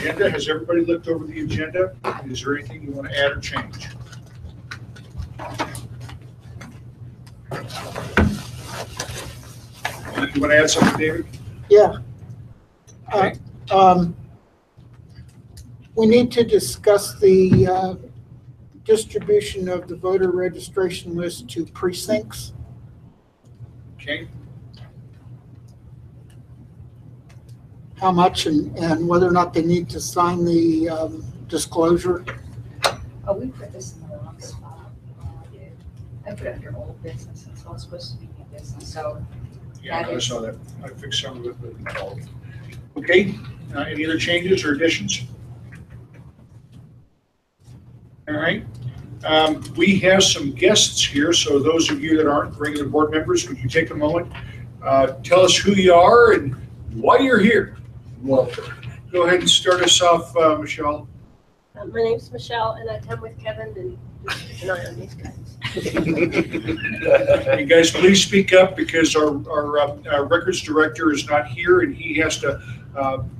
agenda. Has everybody looked over the agenda? Is there anything you want to add or change? You want to add something, David? Yeah. Okay. We need to discuss the distribution of the voter registration list to precincts. Okay. How much and whether or not they need to sign the disclosure. Oh, we put this in the wrong spot. I put it under old business. It's all supposed to be new business. So Yeah, I saw that. I fixed some of it, but all. Okay. Any other changes or additions? All right. We have some guests here, so those of you that aren't regular board members, would you take a moment, tell us who you are and why you're here? Welcome. Go ahead and start us off, Michelle. My name's Michelle, and I come with Kevin and keep an eye on these guys. You guys, please speak up because our records director is not here, and he has to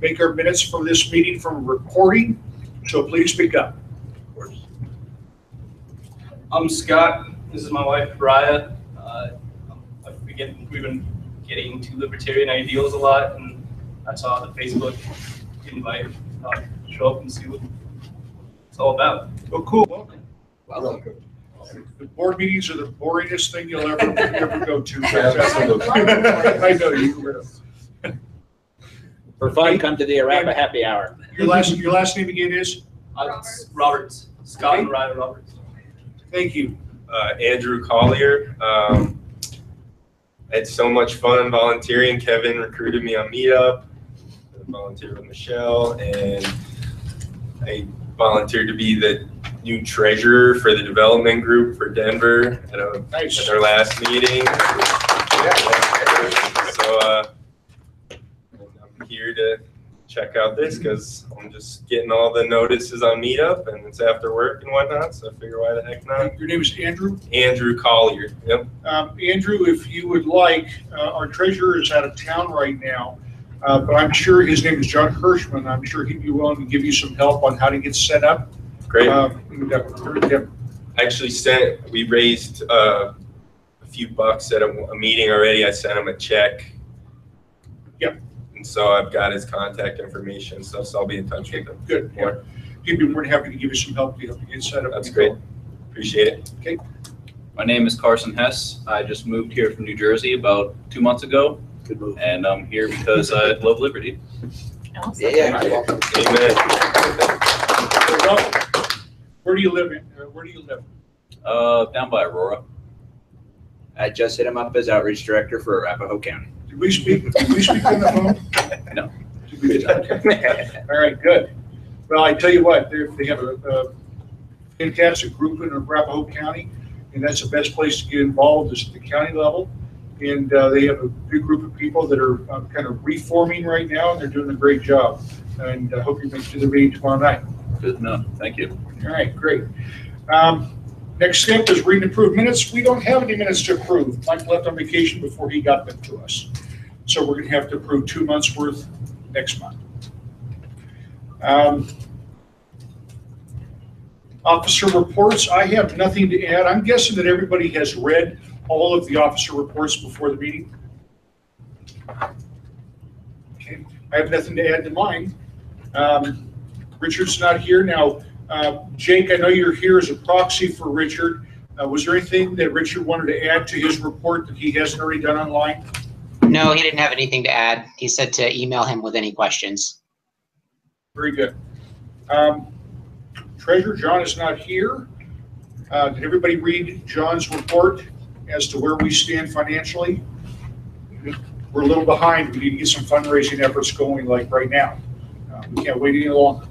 make our minutes from this meeting from a recording. So please speak up. I'm Scott. This is my wife, Raya. We've been getting into libertarian ideals a lot, and I saw the Facebook invite. Show up and see what it's all about. Oh, cool. Welcome. Welcome. The board meetings are the boringest thing you'll ever go to. Absolutely. I know you will. For fun, come to the Arapa happy hour. Your last name again is? Roberts. Scott and Ryan Roberts. Thank you. Andrew Collier. I had so much fun volunteering. Kevin recruited me on Meetup. I volunteered with Michelle, and I volunteered to be the new treasurer for the development group for Denver at our last meeting. So I'm here to check out this because I'm just getting all the notices on Meetup, and it's after work and whatnot, so I figure why the heck not. Your name is Andrew? Andrew Collier. Yep. Andrew, if you would like, our treasurer is out of town right now, but I'm sure his name is John Hirschman. I'm sure he'd be willing to give you some help on how to get set up. Great. Actually, we raised a few bucks at a meeting already. I sent him a check. Yep. And so I've got his contact information, so I'll be in touch with him. Good. Yeah. He'd be more than happy to give you some help to help you get set up. That's great. Appreciate it. Okay. My name is Carson Hess. I just moved here from New Jersey about 2 months ago. Good move. And I'm here because I love liberty. Awesome. Yeah. Amen. Where do you live in? Where do you live? Down by Aurora. I just hit him up as outreach director for Arapahoe County. Did we speak on the phone? No. Okay. All right, good. Well, I tell you what, they have a fantastic group in Arapahoe County, and that's the best place to get involved is at the county level. And they have a big group of people that are kind of reforming right now, and they're doing a great job. And I hope you make it to the meeting tomorrow night. Good enough. Thank you. All right, great. Next step is read and approve minutes. We don't have any minutes to approve. Mike left on vacation before he got them to us. So we're going to have to approve 2 months worth next month. Officer reports, I have nothing to add. I'm guessing that everybody has read all of the officer reports before the meeting. Okay, I have nothing to add to mine. Richard's not here now. Jake, I know you're here as a proxy for Richard. Was there anything that Richard wanted to add to his report that he hasn't already done online? No, he didn't have anything to add. He said to email him with any questions. Very good. Treasurer John is not here. Did everybody read John's report as to where we stand financially? We're a little behind. We need to get some fundraising efforts going like right now. We can't wait any longer.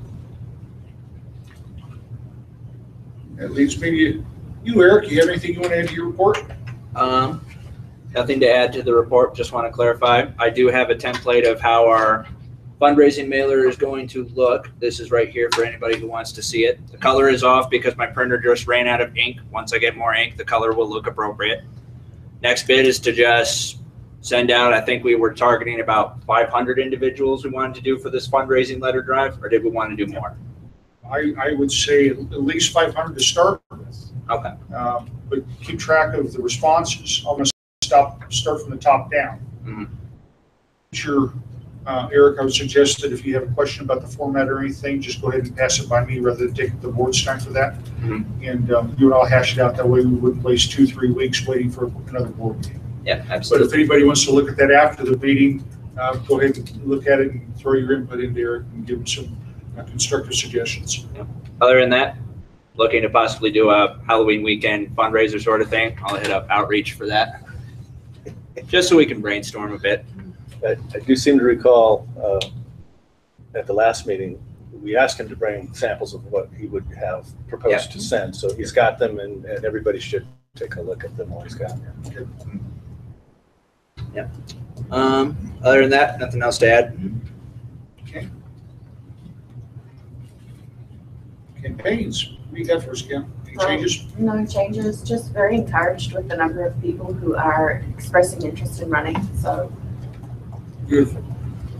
That leads me to you, Eric. You have anything you want to add to your report? Nothing to add to the report. Just want to clarify. I do have a template of how our fundraising mailer is going to look. This is right here for anybody who wants to see it. The color is off because my printer just ran out of ink. Once I get more ink, the color will look appropriate. Next bit is to just send out, I think we were targeting about 500 individuals we wanted to do for this fundraising letter drive, or did we want to do more? I would say at least 500 to start with. Okay. But keep track of the responses. I'm going to start from the top down. Mm-hmm. Sure, Eric, I would suggest that if you have a question about the format or anything, just go ahead and pass it by me rather than take the board's time for that. Mm-hmm. And you and I'll hash it out. That way we wouldn't waste 2-3 weeks waiting for another board meeting. Yeah, But absolutely. if anybody wants to look at that after the meeting, go ahead and look at it and throw your input in there and give them some constructive suggestions. Other than that, looking to possibly do a Halloween weekend fundraiser sort of thing. I'll hit up outreach for that, just so we can brainstorm a bit. I do seem to recall at the last meeting, we asked him to bring samples of what he would have proposed to send. So he's got them, and everybody should take a look at them while he's got them. Okay. Yeah. Other than that, nothing else to add. Okay. Campaigns. What do you got for us, Kim? Any changes? No changes, just very encouraged with the number of people who are expressing interest in running. So Beautiful.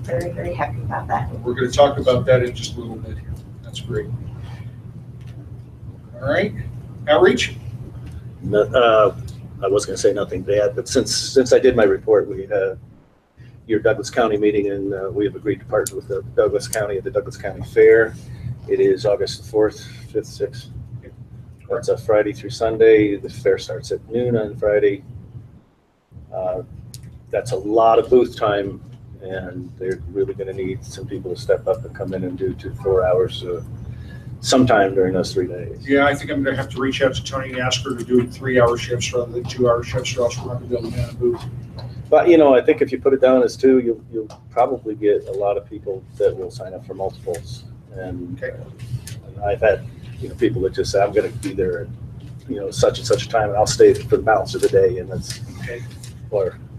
very, very happy about that. We're going to talk about that in just a little bit here. That's great. All right. Outreach? No, I was going to say nothing to add, but since I did my report, we had your Douglas County meeting, and we have agreed to partner with the Douglas County at the Douglas County Fair. It is August 4th, 5th, 6th. That's a Friday through Sunday. The fair starts at noon on Friday. That's a lot of booth time, and they're really going to need some people to step up and come in and do 2 to 4 hours sometime during those 3 days. Yeah, I think I'm going to have to reach out to Tony and ask her to do 3-hour shifts rather than 2-hour shifts, or else we're not going to be able to man a booth. But, you know, I think if you put it down as 2, you'll probably get a lot of people that will sign up for multiples. And I've had, people that just say, I'm going to be there at, such and such a time, and I'll stay for the balance of the day. And that's,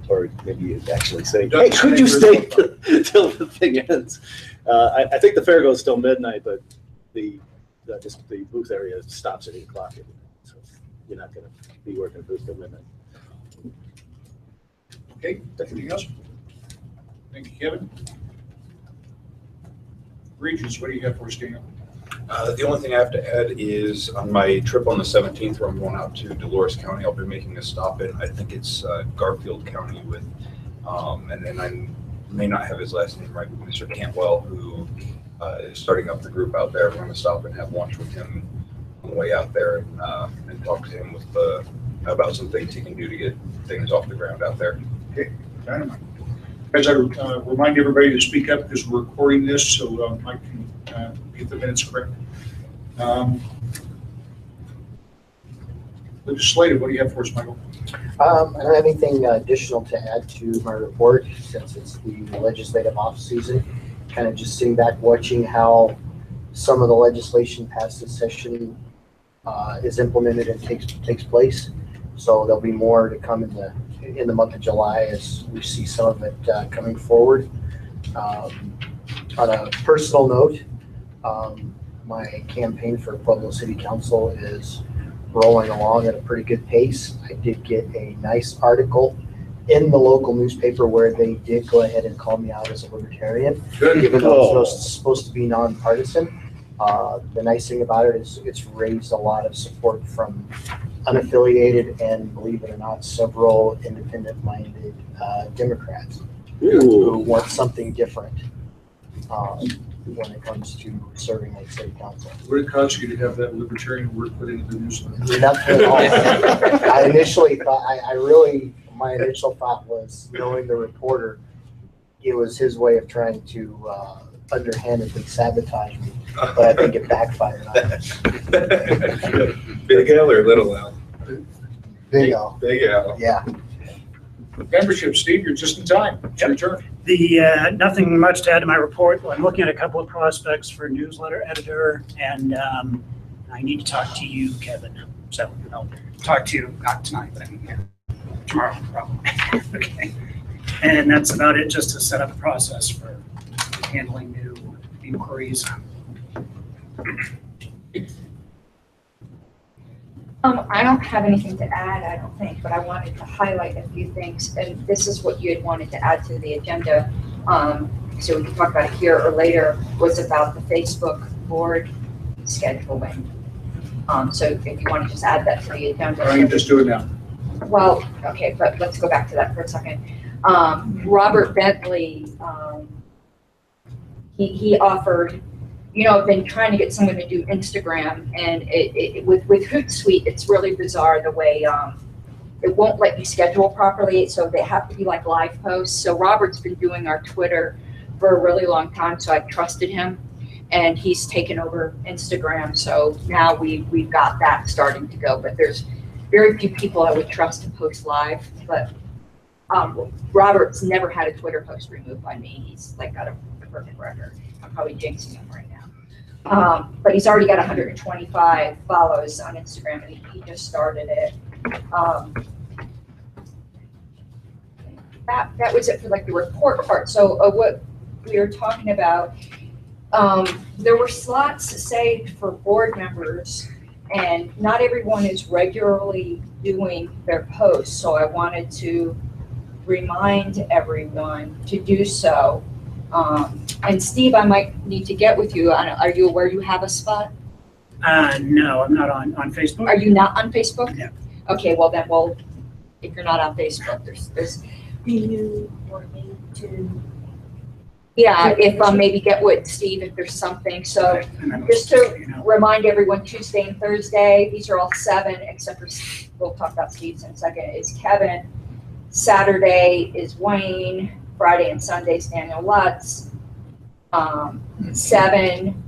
or maybe you actually say, hey, could you stay till the thing ends? I think the fair goes till midnight, but the booth area stops at 8 o'clock. So you're not going to be working booth till midnight. Okay, anything else? Thank you, Kevin. Regents, what do you have for us, Daniel? The only thing I have to add is on my trip on the 17th, where I'm going out to Dolores County, I'll be making a stop in, I think it's Garfield County with, and then I may not have his last name right, but Mr. Cantwell, who is starting up the group out there. We're going to stop and have lunch with him on the way out there and talk to him about some things he can do to get things off the ground out there. Okay, dynamite. As I remind everybody to speak up because we're recording this, so Mike can get the minutes correct. Legislative, what do you have for us, Michael? I don't have anything additional to add to my report since it's the legislative off season. Kind of just sitting back watching how some of the legislation passed this session is implemented and takes place. So there'll be more to come in the month of July as we see some of it coming forward. On a personal note, my campaign for Pueblo City Council is rolling along at a pretty good pace. I did get a nice article in the local newspaper where they did go ahead and call me out as a libertarian, even though it's supposed to be nonpartisan. The nice thing about it is it's raised a lot of support from unaffiliated and, believe it or not, several independent-minded Democrats who want something different when it comes to serving on city council. Would it cost you to have that libertarian word put into the newsletter? Nothing at all. I initially thought, my initial thought was, knowing the reporter, it was his way of trying to underhandedly sabotage me, but I think it backfired on him. Big L or little L? Big L. Big L. Yeah. Membership, Steve, you're just in time. It's your turn. Nothing much to add to my report. I'm looking at a couple of prospects for newsletter editor, and I need to talk to you, Kevin. So I'll talk to you, not tonight, but I mean, tomorrow, probably. Okay. And that's about it, just to set up a process for handling new inquiries. I don't have anything to add, I don't think, but I wanted to highlight a few things, and this is what you had wanted to add to the agenda. So we can talk about it here or later, was about the Facebook board scheduling. So if you want to just add that to the agenda. Why don't you just do it now? Well, okay, but let's go back to that for a second. Robert Bentley, he offered, you know, I've been trying to get someone to do Instagram, and with Hootsuite, it's really bizarre the way it won't let you schedule properly, so they have to be like live posts. So Robert's been doing our Twitter for a really long time, so I've trusted him, and he's taken over Instagram. So now we've got that starting to go, but there's very few people I would trust to post live. But Robert's never had a Twitter post removed by me. He's like got a perfect record. I'm probably jinxing him right now. But he's already got 125 follows on Instagram, and he just started it. That was it for like the report part. So what we were talking about, there were slots saved for board members, and not everyone is regularly doing their posts. So I wanted to remind everyone to do so. And Steve, I might need to get with you. Are you aware you have a spot? No, I'm not on Facebook. Are you not on Facebook? No. Okay, well then, if you're not on Facebook, there's. Do you want me to? Yeah, if maybe get with Steve if there's something. So just to remind everyone, Tuesday and Thursday, these are all 7, except for, we'll talk about Steve's in a second, is Kevin. Saturday is Wayne. Friday and Sundays, Daniel Lutz. 7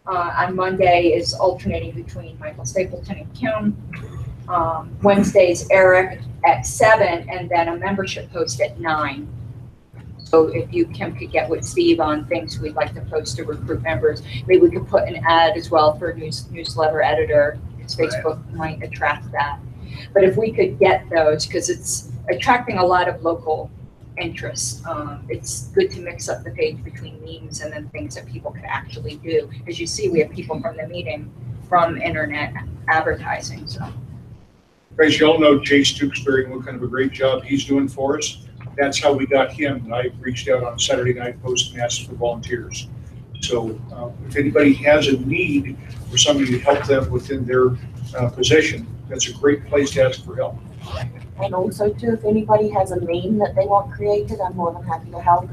on Monday is alternating between Michael Stapleton and Kim. Wednesday's Eric at 7, and then a membership post at 9. So if Kim could get with Steve on things we'd like to post to recruit members, maybe we could put an ad as well for a newsletter editor, because Facebook might attract that. But if we could get those, because it's attracting a lot of local interest. It's good to mix up the page between memes and then things that people can actually do. As you see, we have people from the meeting from internet advertising. So, Guys, you all know Jay Stooksbury and what kind of a great job he's doing for us. That's how we got him. I reached out on Saturday Night Post and asked for volunteers. So if anybody has a need for somebody to help them within their position, that's a great place to ask for help. And also too, if anybody has a meme that they want created, I'm more than happy to help.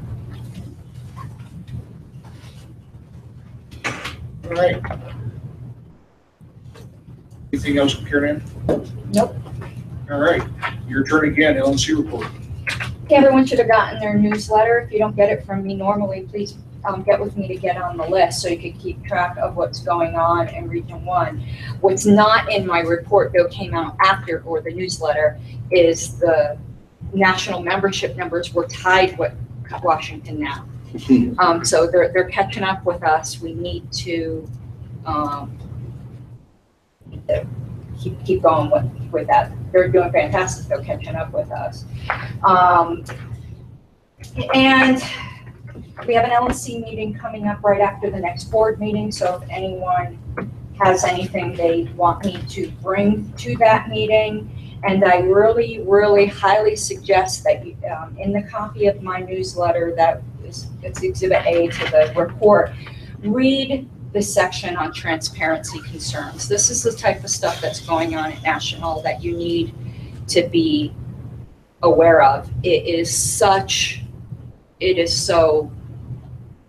All right. Anything else, Karen? Nope. All right. Your turn again, LNC report. Okay, everyone should have gotten their newsletter. If you don't get it from me normally, please get with me to get on the list so you can keep track of what's going on in Region 1. What's not in my report, though, came out after, or the newsletter, is the national membership numbers. We're tied with Washington now. So they're catching up with us. We need to keep going with that. They're doing fantastic. They're catching up with us. And we have an LNC meeting coming up right after the next board meeting. So if anyone has anything they want me to bring to that meeting, and I really, really highly suggest that you, in the copy of my newsletter that it's Exhibit A to the report, read the section on transparency concerns. This is the type of stuff that's going on at National that you need to be aware of. It is so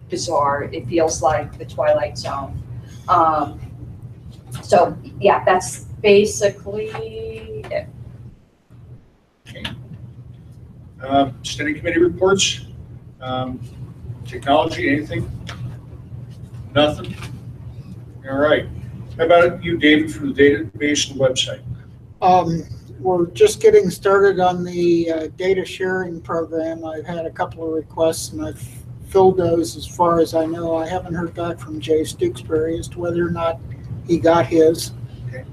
bizarre. It feels like the Twilight Zone. So yeah, that's basically it. Okay. Standing committee reports. Technology, anything? Nothing? All right. How about you, David, from the database and website? We're just getting started on the data sharing program. I've had a couple of requests and I've filled those as far as I know. I haven't heard back from Jay Stooksbury as to whether or not he got his. Okay.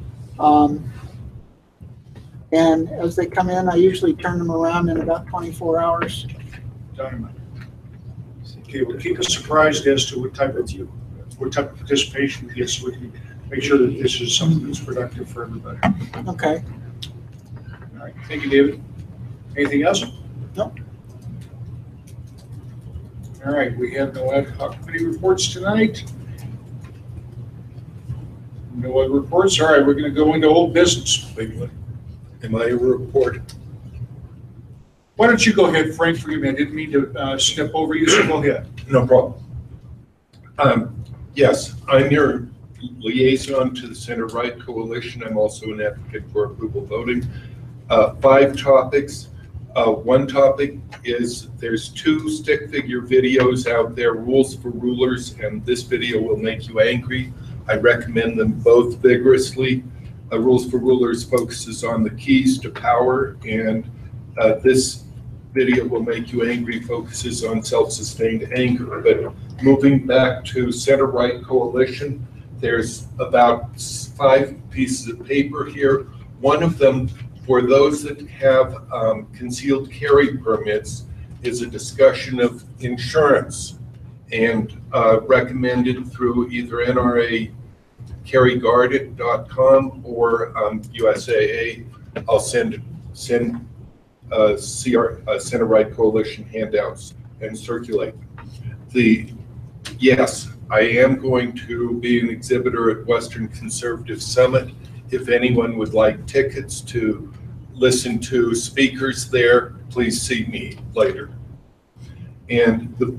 And as they come in, I usually turn them around in about 24 hours. Dynamite. Okay, well, keep us surprised as to what type of participation we get so we can make sure that this is something that's productive for everybody. Okay. All right, thank you, David. Anything else? No. All right, we have no ad hoc committee reports tonight. No other reports. All right, we're going to go into old business. Am I a report? Why don't you go ahead, Frank? Forgive me, I didn't mean to step over you, so go ahead. No problem. Yes, I'm your liaison to the Center Right Coalition. I'm also an advocate for approval voting. 5 topics. One topic is there's 2 stick figure videos out there, Rules for Rulers, and this video will make you angry. I recommend them both vigorously. Rules for Rulers focuses on the keys to power, and this video will make you angry focuses on self-sustained anger. But moving back to Center Right Coalition, there's about 5 pieces of paper here. One of them, for those that have concealed carry permits, is a discussion of insurance, and recommended through either NRA carryguard.com or USAA. I'll send Center Right Coalition handouts and circulate them. Yes, I am going to be an exhibitor at Western Conservative Summit. If anyone would like tickets to listen to speakers there, please see me later. And the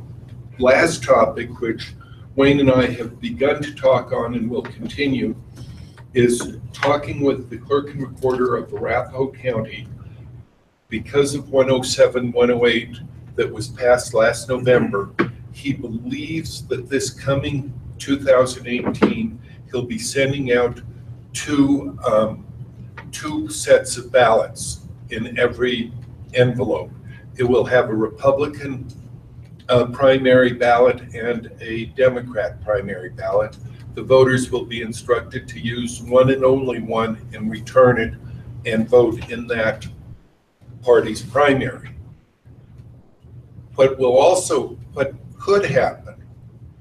last topic, which Wayne and I have begun to talk on and will continue, is talking with the clerk and recorder of Arapahoe County. Because of 107-108 that was passed last November, he believes that this coming 2018, he'll be sending out two sets of ballots in every envelope. It will have a Republican primary ballot and a Democrat primary ballot. The voters will be instructed to use one and only one and return it and vote in that party's primary. What could happen,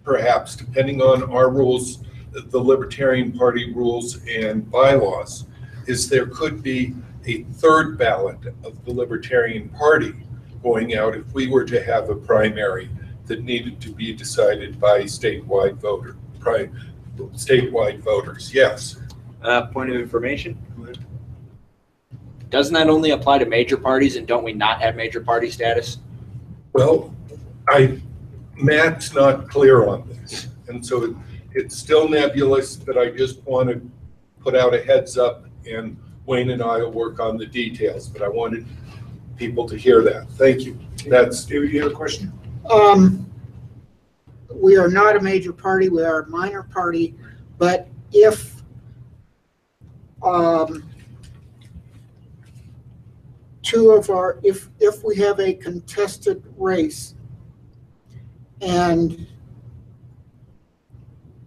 perhaps, depending on our rules, the Libertarian Party rules and bylaws, is there could be a third ballot of the Libertarian Party going out if we were to have a primary that needed to be decided by statewide voters. Yes. Point of information. Doesn't that only apply to major parties, and don't we not have major party status? Well, Matt's not clear on this, and so it's still nebulous, but I just want to put out a heads up, and Wayne and I will work on the details, but I wanted people to hear that. Thank you. That's David, you have a question? We are not a major party, we are a minor party, but if if we have a contested race and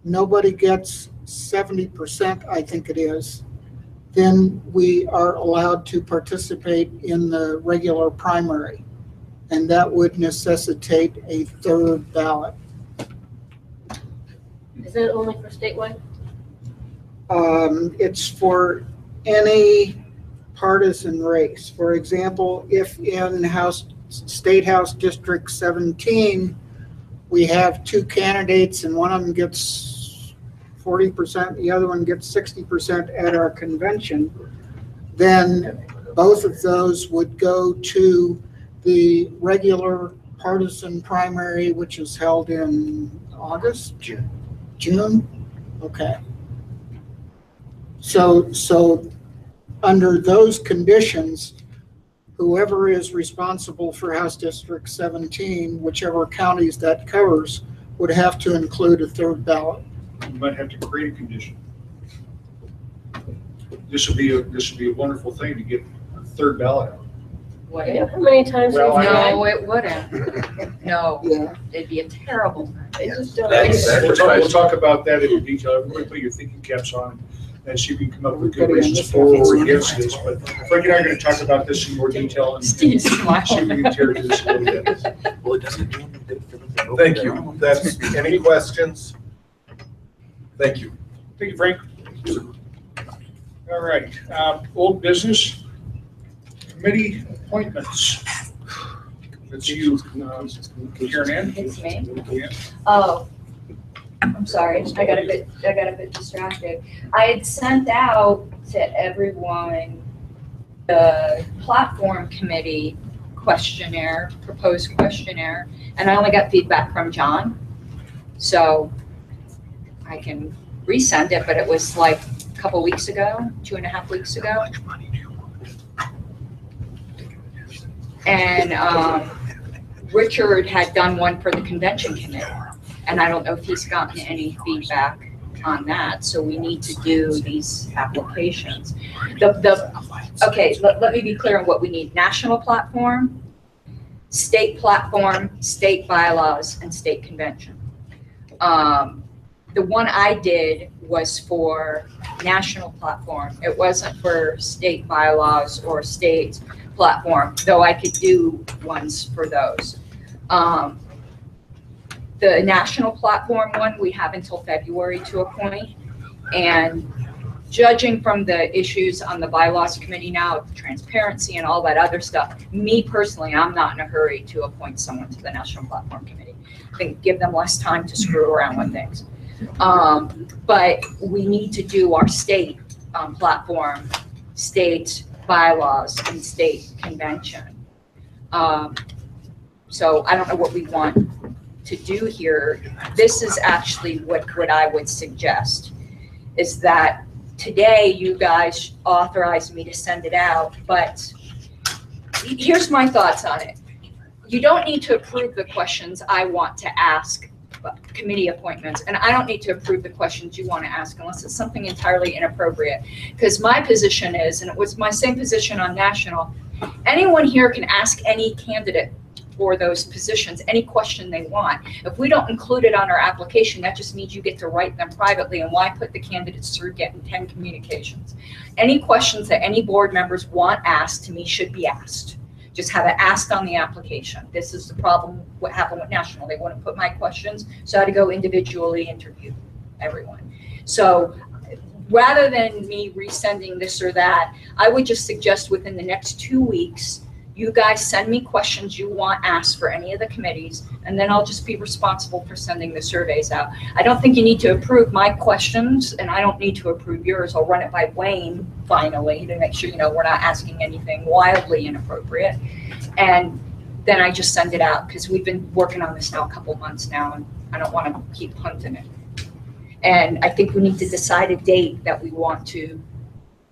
nobody gets 70%, I think it is, then we are allowed to participate in the regular primary, and that would necessitate a third ballot. Is that only for statewide? It's for any partisan race. For example, if in State House District 17, we have 2 candidates and one of them gets 40%, the other one gets 60% at our convention, then both of those would go to the regular partisan primary, which is held in August? June? Okay. So under those conditions, whoever is responsible for House District 17, whichever counties that covers, would have to include a third ballot. You might have to create a condition. This would be a wonderful thing to get a third ballot out. What Yeah, how many times Well, have I- No, it wouldn't. No, Yeah. it'd be a terrible time. they just don't. We'll talk about that in detail. Everybody put your thinking caps on and see if we can come up with good reasons for or against this. But Frank and I are going to talk about this in more detail and see Steve's if we can tear into this a little bit. Well, it doesn't do any good for them to Thank you. That's any questions? Thank you. Thank you, Frank. All right, old business, committee appointments. That's you, Karen Ann. It's me. Yeah. Oh, I'm sorry. I got a bit distracted. I had sent out to everyone the platform committee questionnaire, proposed questionnaire, and I only got feedback from John. So I can resend it, but it was like a couple weeks ago, 2.5 weeks ago. And Richard had done one for the convention committee, and I don't know if he's gotten any feedback on that, so we need to do these applications. Okay, let me be clear on what we need. National platform, state bylaws, and state convention. The one I did was for national platform. It wasn't for state bylaws or state platform, though I could do ones for those. The national platform one, we have until February to appoint. And judging from the issues on the bylaws committee now, transparency and all that other stuff, me personally, I'm not in a hurry to appoint someone to the national platform committee. I think give them less time to screw around with things. But we need to do our state platform, state bylaws, and state convention. So I don't know what we want to do here. This is actually what I would suggest, is that today you guys authorized me to send it out, but here's my thoughts on it. You don't need to approve the questions I want to ask committee appointments, and I don't need to approve the questions you want to ask unless it's something entirely inappropriate. Because my position is, and it was my same position on national, anyone here can ask any candidate for those positions any question they want. If we don't include it on our application, that just means you get to write them privately, and why put the candidates through getting 10 communications? Any questions that any board members want asked to me should be asked. Just have it asked on the application. This is the problem, what happened with national. They wouldn't put my questions, so I had to go individually interview everyone. So rather than me resending this or that, I would just suggest within the next 2 weeks, you guys send me questions you want asked for any of the committees, and then I'll just be responsible for sending the surveys out. I don't think you need to approve my questions, and I don't need to approve yours. I'll run it by Wayne finally to make sure, you know, we're not asking anything wildly inappropriate. And then I just send it out, because we've been working on this now a couple months now, and I don't want to keep punting it. And I think we need to decide a date that we want to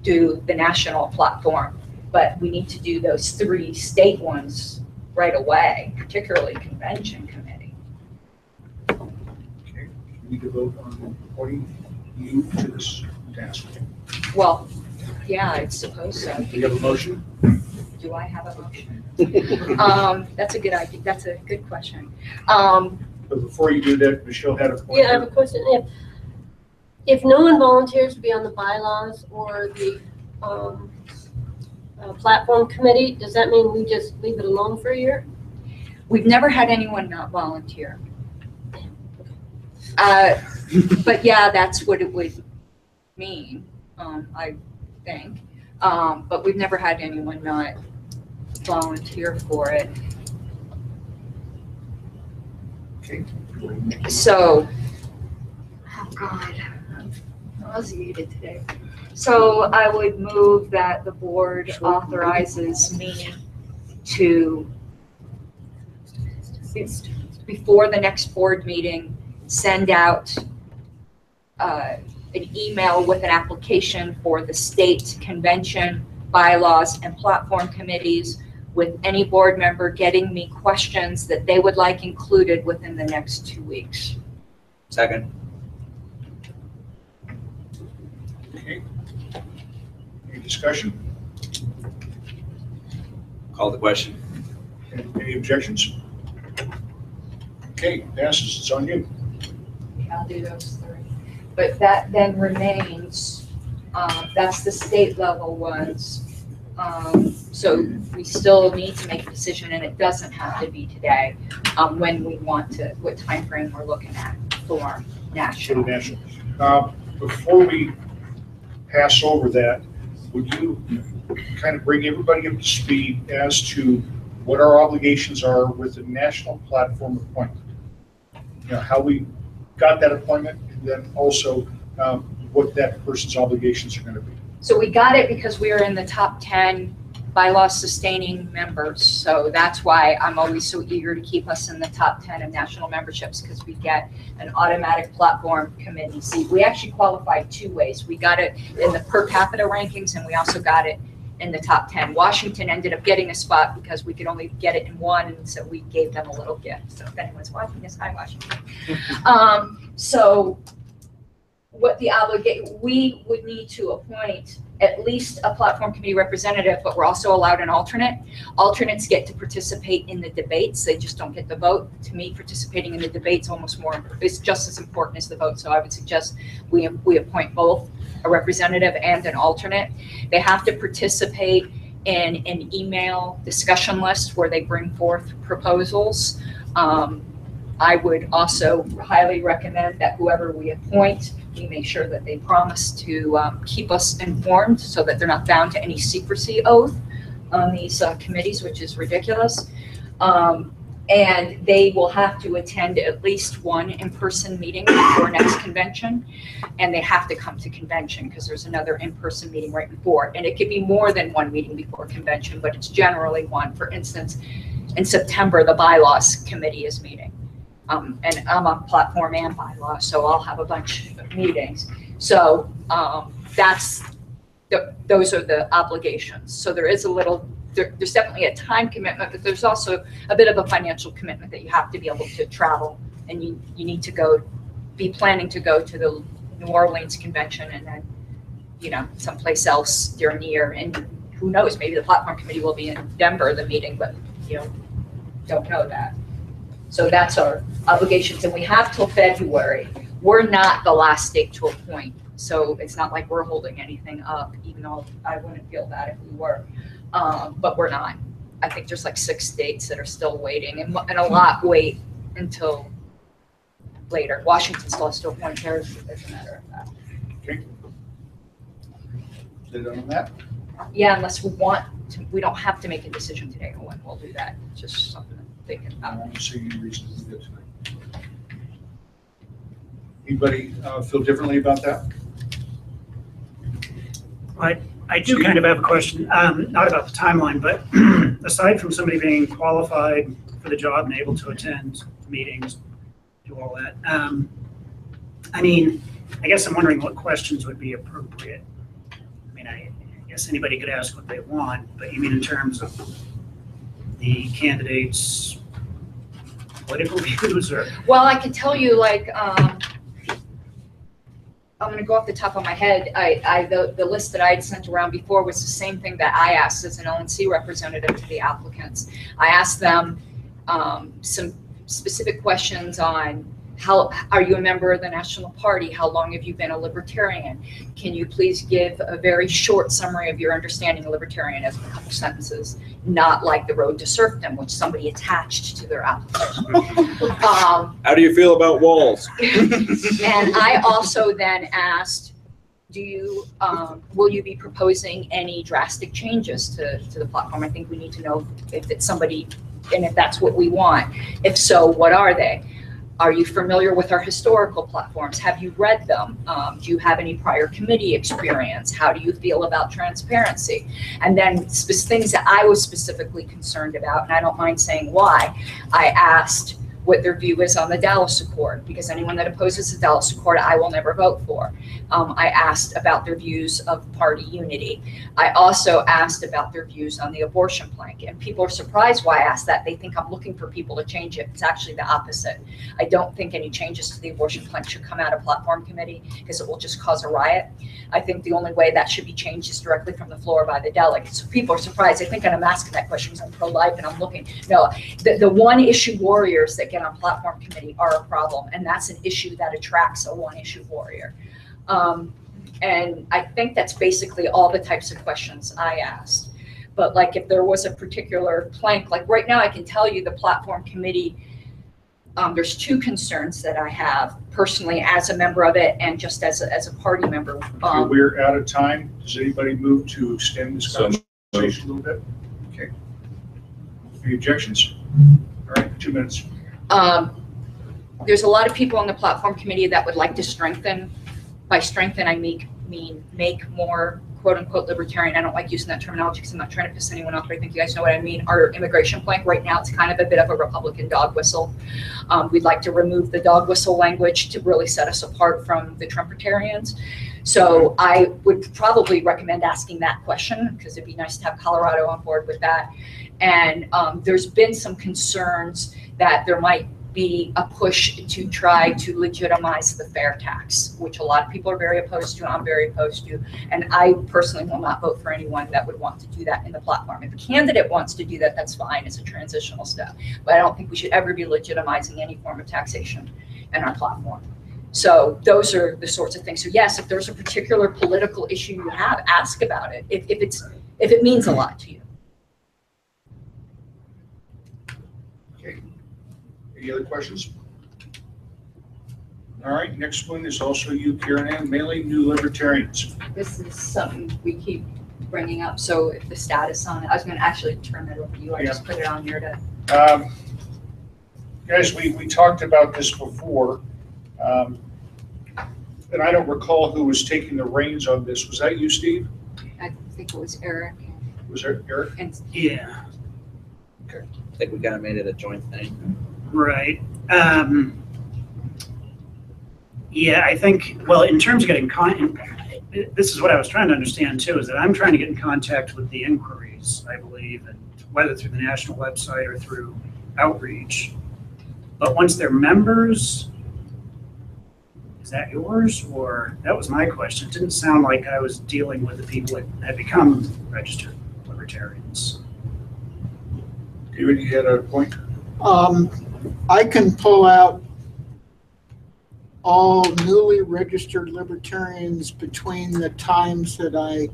do the national platform. But we need to do those 3 state ones right away, particularly convention committee. Okay, we need to vote on appointing you to this task. Well, yeah, I suppose so. Do you have a motion? Do I have a motion? That's a good idea. That's a good question. But before you do that, Michelle had a point. Yeah, I have a question. If no one volunteers to be on the bylaws or the platform committee, does that mean we just leave it alone for a year? We've never had anyone not volunteer. But yeah, that's what it would mean, I think. But we've never had anyone not volunteer for it. Okay. So, oh God, I'm nauseated today. So I would move that the board authorizes me to, before the next board meeting, send out an email with an application for the state convention, bylaws, and platform committees, with any board member getting me questions that they would like included within the next 2 weeks. Second. Okay. Any discussion? Call the question. Any objections? Okay, passes. It's on you. I'll do those 3. But that then remains, that's the state level ones. So we still need to make a decision, and it doesn't have to be today, when we want to, what time frame we're looking at for national. National. Before we pass over that, would you kind of bring everybody up to speed as to what our obligations are with the national platform appointment? You know, how we got that appointment, and then also what that person's obligations are going to be. So we got it because we are in the top 10 bylaw sustaining members. So that's why I'm always so eager to keep us in the top 10 of national memberships, because we get an automatic platform committee seat. We actually qualified 2 ways. We got it in the per capita rankings, and we also got it in the top 10. Washington ended up getting a spot because we could only get it in 1, and so we gave them a little gift. So if anyone's watching this, hi Washington. So what the we would need to appoint at least a platform committee representative, but we're also allowed an alternate. Alternates get to participate in the debates. They just don't get the vote. To me, participating in the debates is just as important as the vote. So I would suggest we appoint both a representative and an alternate. They have to participate in an email discussion list where they bring forth proposals. I would also highly recommend that whoever we appoint, we make sure that they promise to keep us informed so that they're not bound to any secrecy oath on these committees, which is ridiculous. And they will have to attend at least 1 in-person meeting before next convention. And they have to come to convention because there's another in-person meeting right before. And it could be more than 1 meeting before convention, but it's generally 1. For instance, in September, the bylaws committee is meeting. And I'm on platform and bylaw, so I'll have a bunch of meetings. So those are the obligations. So there is there's definitely a time commitment, but there's also a bit of a financial commitment that you have to be able to travel, and you need to be planning to go to the New Orleans convention and then, you know, someplace else during the year. And who knows, maybe the platform committee will be in Denver, the meeting, but you know, don't know that. So that's our obligations, and we have till February. We're not the last date to appoint, so it's not like we're holding anything up, even though I wouldn't feel that if we were, but we're not. I think there's like 6 states that are still waiting, and a lot wait until later. Washington still has to appoint theirs, as a matter of fact. Okay. Is it on that? Yeah, unless we want to, we don't have to make a decision today on when we'll do that. It's just something to think about. I don't see any reason to do that tonight. Anybody feel differently about that? I do kind of have a question, not about the timeline, but aside from somebody being qualified for the job and able to attend meetings, do all that, I mean, I guess I'm wondering what questions would be appropriate. I mean, I guess anybody could ask what they want, but you mean in terms of the candidates' political views, or? Well, I can tell you, like, I'm going to go off the top of my head. The list that I had sent around before was the same thing that I asked as an LNC representative to the applicants. I asked them some specific questions on how are you a member of the National Party? How long have you been a Libertarian? Can you please give a very short summary of your understanding of Libertarianism, a couple sentences, not like the road to serfdom, which somebody attached to their application. How do you feel about walls? And I also then asked, will you be proposing any drastic changes to the platform? I think we need to know if it's somebody, and if that's what we want. If so, what are they? Are you familiar with our historical platforms? Have you read them? Do you have any prior committee experience? How do you feel about transparency? And then things that I was specifically concerned about, and I don't mind saying why, I asked what their view is on the Dallas Accord, because anyone that opposes the Dallas Accord, I will never vote for. I asked about their views of party unity. I also asked about their views on the abortion plank, and people are surprised why I asked that. They think I'm looking for people to change it. It's actually the opposite. I don't think any changes to the abortion plank should come out of platform committee because it will just cause a riot. I think the only way that should be changed is directly from the floor by the delegates. So people are surprised. They think I'm asking that question because I'm pro-life and I'm looking. No, the one issue warriors that get on platform committee are a problem, and that's an issue that attracts a one issue warrior. And I think that's basically all the types of questions I asked. But like if there was a particular plank, like right now I can tell you the platform committee there's two concerns that I have personally as a member of it and just as a party member. Okay, we're out of time. Does anybody move to extend this conversation a little bit? Okay. Any objections? All right, 2 minutes. There's a lot of people on the platform committee that would like to strengthen. By strengthen, I mean make more quote unquote libertarian. I don't like using that terminology because I'm not trying to piss anyone off, but I think you guys know what I mean. Our immigration plank right now, it's kind of a bit of a Republican dog whistle. We'd like to remove the dog whistle language to really set us apart from the Trumpitarians. So I would probably recommend asking that question because it'd be nice to have Colorado on board with that. And there's been some concerns that there might be a push to try to legitimize the fair tax, which a lot of people are very opposed to. I'm very opposed to. And I personally will not vote for anyone that would want to do that in the platform. If a candidate wants to do that, that's fine. It's a transitional step. But I don't think we should ever be legitimizing any form of taxation in our platform. So those are the sorts of things. So yes, if there's a particular political issue you have, ask about it. If it means a lot to you. Any other questions? All right, next one is also you, Karen Ann, mailing new libertarians. This is something we keep bringing up. So if the status on it, I was going to actually turn that over to you. I just put it on here to. Guys, we talked about this before, and I don't recall who was taking the reins on this. Was that you, Steve? I think it was Eric. Was it Eric? And Yeah. Okay. I think we kind of made it a joint thing. Right. Yeah, I think, well, in terms of getting this is what I was trying to understand too, is that I'm trying to get in contact with the inquiries, I believe, and whether through the national website or through outreach. But once they're members, is that yours? Or that was my question. It didn't sound like I was dealing with the people that had become registered libertarians. David, you had a point? I can pull out all newly registered libertarians between the times that I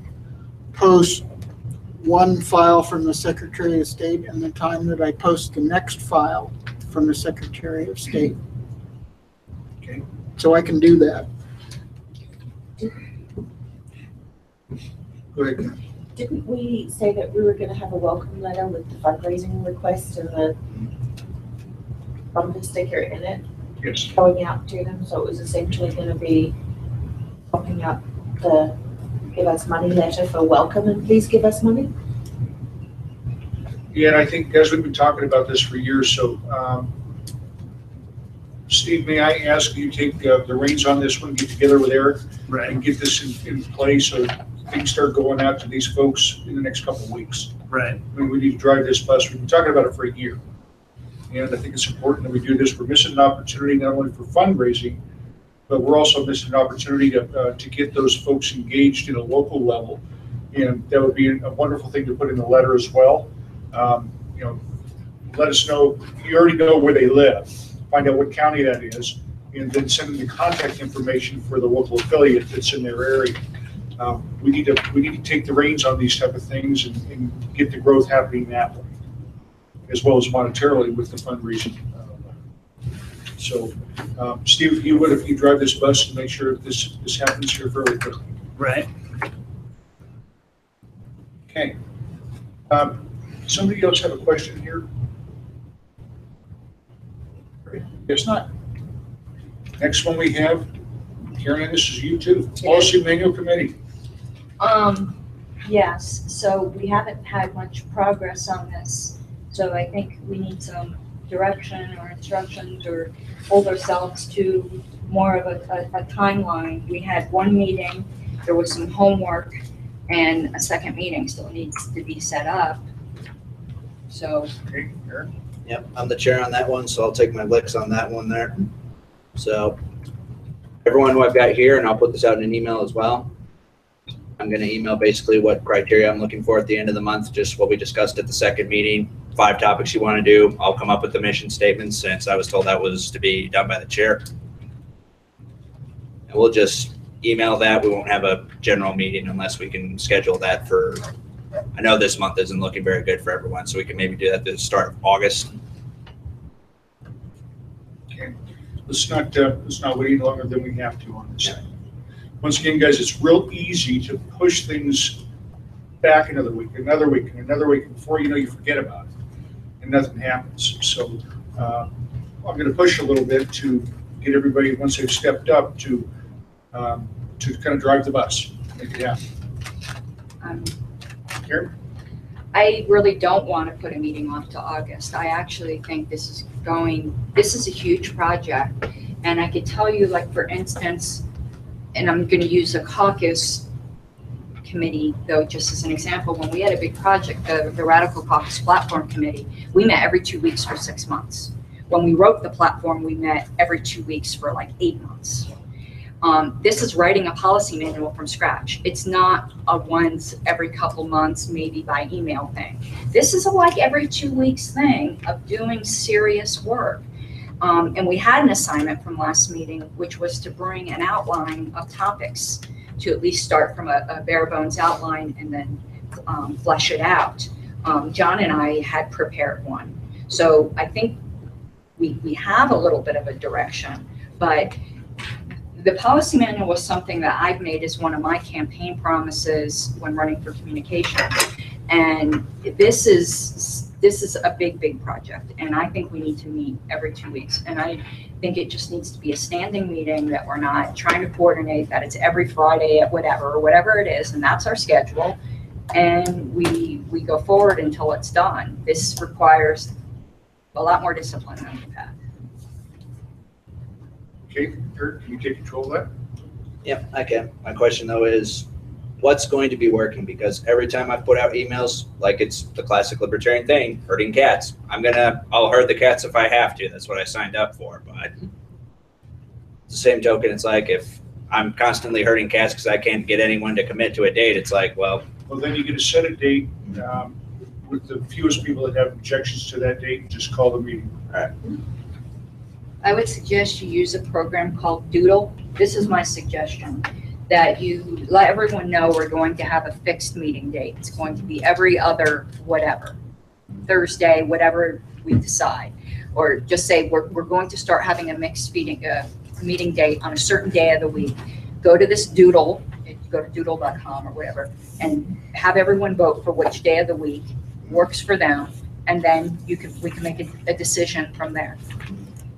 post one file from the Secretary of State and the time that I post the next file from the Secretary of State. Okay. So I can do that. Go ahead. Didn't we say that we were going to have a welcome letter with the fundraising request and the bumper sticker in it? Yes. Going out to them, so it was essentially going to be popping up the give us money letter for welcome and please give us money. Yeah, and I think, guys, we've been talking about this for years, so Steve, may I ask you take the reins on this one, get together with Eric, right, and get this in place so things start going out to these folks in the next couple of weeks. Right. I mean, we need to drive this bus. We've been talking about it for a year. And I think it's important that we do this. We're missing an opportunity not only for fundraising, but we're also missing an opportunity to get those folks engaged in a local level. And that would be a wonderful thing to put in the letter as well. You know, let us know, you already know where they live, find out what county that is, and then send them the contact information for the local affiliate that's in their area. We need to take the reins on these type of things and get the growth happening that way, as well as monetarily with the fundraising. So, Steve, if you would, if you drive this bus and make sure this happens here fairly quickly. Right. Okay. Somebody else have a question here? Guess not. Next one we have, Karen, this is you too. Policy Manual Committee. Yes, so we haven't had much progress on this. So I think we need some direction or instructions or hold ourselves to more of a timeline. We had one meeting, there was some homework, and a second meeting still needs to be set up. So. Okay, Aaron. Yep, I'm the chair on that one, so I'll take my licks on that one there. So everyone who I've got here, and I'll put this out in an email as well. I'm going to email basically what criteria I'm looking for at the end of the month, just what we discussed at the second meeting, 5 topics you want to do. I'll come up with the mission statement since I was told that was to be done by the chair. And we'll just email that. We won't have a general meeting unless we can schedule that for, I know this month isn't looking very good for everyone, so we can maybe do that at the start of August. let's not wait any longer than we have to on this thing. Once again, guys, it's real easy to push things back another week, and another week, and before you know, you forget about it, and nothing happens. So I'm going to push a little bit to get everybody, once they've stepped up, to kind of drive the bus, make it happen. Karen? I really don't want to put a meeting off to August. I actually think this is a huge project. And I could tell you, like, for instance, and I'm going to use a caucus committee, though, just as an example, when we had a big project, the Radical Caucus Platform Committee, we met every 2 weeks for 6 months. When we wrote the platform, we met every 2 weeks for like 8 months. This is writing a policy manual from scratch. It's not a once every couple months, maybe by email thing. This is a like every 2 weeks thing of doing serious work. And we had an assignment from last meeting, which was to bring an outline of topics, to at least start from a bare bones outline and then flesh it out. John and I had prepared one. So I think we have a little bit of a direction, but the policy manual was something that I've made as one of my campaign promises when running for communication. And this is a big project, and I think we need to meet every 2 weeks. And I think it just needs to be a standing meeting, that we're not trying to coordinate, that it's every Friday at whatever it is, and that's our schedule. And we go forward until it's done. This requires a lot more discipline than we've had. Okay, Eric, can you take control of that? Yeah, I can. My question though is, what's going to be working? Because every time I put out emails, like it's the classic libertarian thing, herding cats. I'll herd the cats if I have to. That's what I signed up for. But the same token, it's like if I'm constantly herding cats because I can't get anyone to commit to a date, it's like, well, then you get to set a date with the fewest people that have objections to that date, and just call the meeting. All right. I would suggest you use a program called Doodle. This is my suggestion, that you let everyone know we're going to have a fixed meeting date. It's going to be every other whatever, Thursday, whatever we decide. Or just say we're going to start having a mixed meeting date on a certain day of the week. Go to this Doodle, go to doodle.com or whatever, and have everyone vote for which day of the week works for them, and then we can make a decision from there.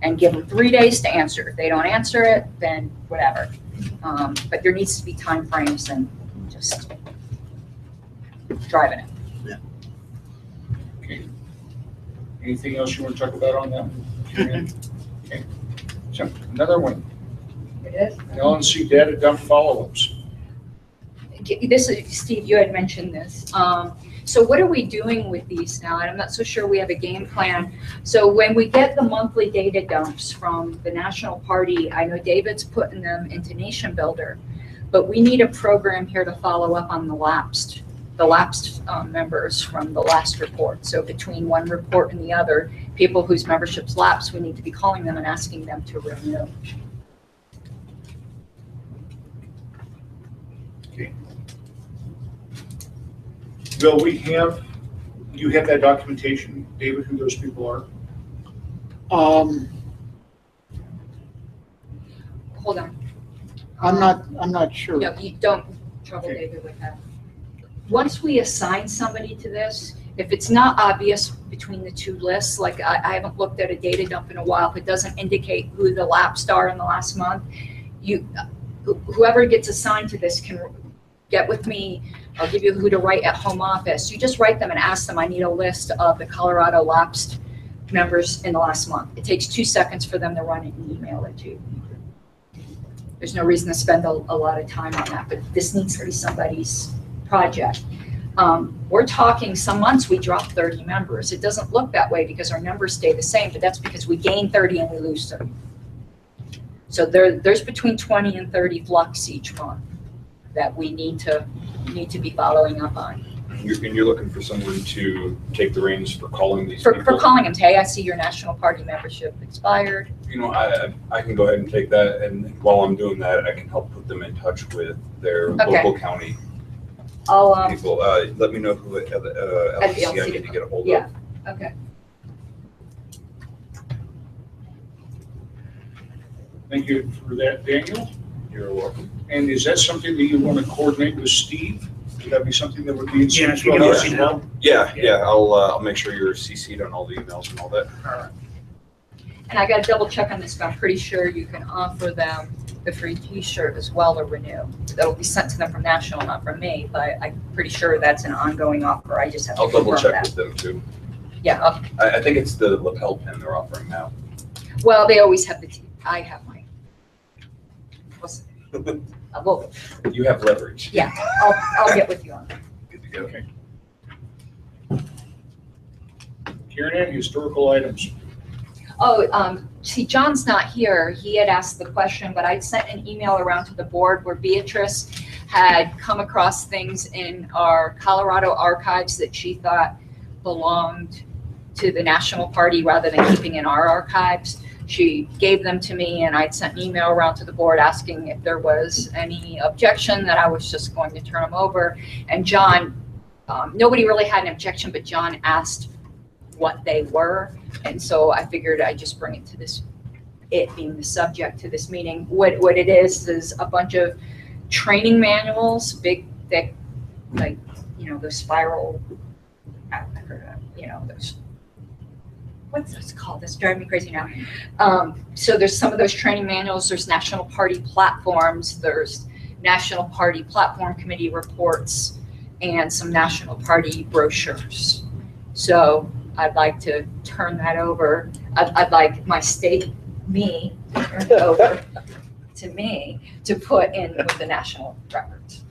And give them 3 days to answer. If they don't answer it, then whatever. But there needs to be time frames and just driving it. Yeah. Okay. Anything else you want to talk about on that one? Okay. So another one. It is. LNC data dump follow-ups. This is, Steve, you had mentioned this. So what are we doing with these now? And I'm not so sure we have a game plan. So when we get the monthly data dumps from the National Party, I know David's putting them into Nation Builder, but we need a program here to follow up on the lapsed members from the last report. So between one report and the other, people whose memberships lapsed, we need to be calling them and asking them to renew. Okay. Will you have that documentation, David, who those people are? Hold on. I'm not sure. No, you don't trouble David with that. Once we assign somebody to this, if it's not obvious between the two lists, like I haven't looked at a data dump in a while, if it doesn't indicate who the lapsed are in the last month, whoever gets assigned to this can get with me. I'll give you who to write at home office. You just write them and ask them, I need a list of the Colorado lapsed members in the last month. It takes 2 seconds for them to run it and email it to you. There's no reason to spend a lot of time on that, but this needs to be somebody's project. We're talking some months we drop 30 members. It doesn't look that way because our numbers stay the same, but that's because we gain 30 and we lose 30. So there's between 20 and 30 flux each month that we need to be following up on. You're looking for someone to take the reins for calling these For people? calling them, hey, I see your National Party membership expired. You know, I can go ahead and take that, and while I'm doing that, I can help put them in touch with their local county people. Let me know who at LPCO I need to get a hold of. Yeah, okay. Thank you for that, Daniel. You're welcome. And is that something that you want to coordinate with Steve? Would that be something that would be in Yeah, if you Steve's can wheelhouse let me as know. well? Yeah, I'll make sure you're CC'd on all the emails and all that. All right. And I gotta double check on this, but I'm pretty sure you can offer them the free t-shirt as well to renew. That'll be sent to them from National, not from me, but I'm pretty sure that's an ongoing offer. I just have to I'll double confirm check that. with them too. Yeah, I think it's the lapel pin they're offering now. well, they always have I have mine. What's it? Well, You have leverage. yeah, I'll get with you on that. Good to go. Okay. Kieran, historical items. Oh, see, John's not here. He had asked the question, but I'd sent an email around to the board where Beatrice had come across things in our Colorado archives that she thought belonged to the National Party rather than keeping in our archives. She gave them to me, and I'd sent an email around to the board asking if there was any objection, that I was just going to turn them over. And John, nobody really had an objection, but John asked what they were. And so I figured I'd just bring it to this, it being the subject to this meeting. What it is a bunch of training manuals, big, thick, like, you know, those spiral, you know, those, what's this called? That's driving me crazy now. So there's some of those training manuals, there's National Party platforms, there's National Party Platform Committee reports, and some National Party brochures. So I'd like to turn that over. I'd like my state, me, to turn it over to me to put in with the national records.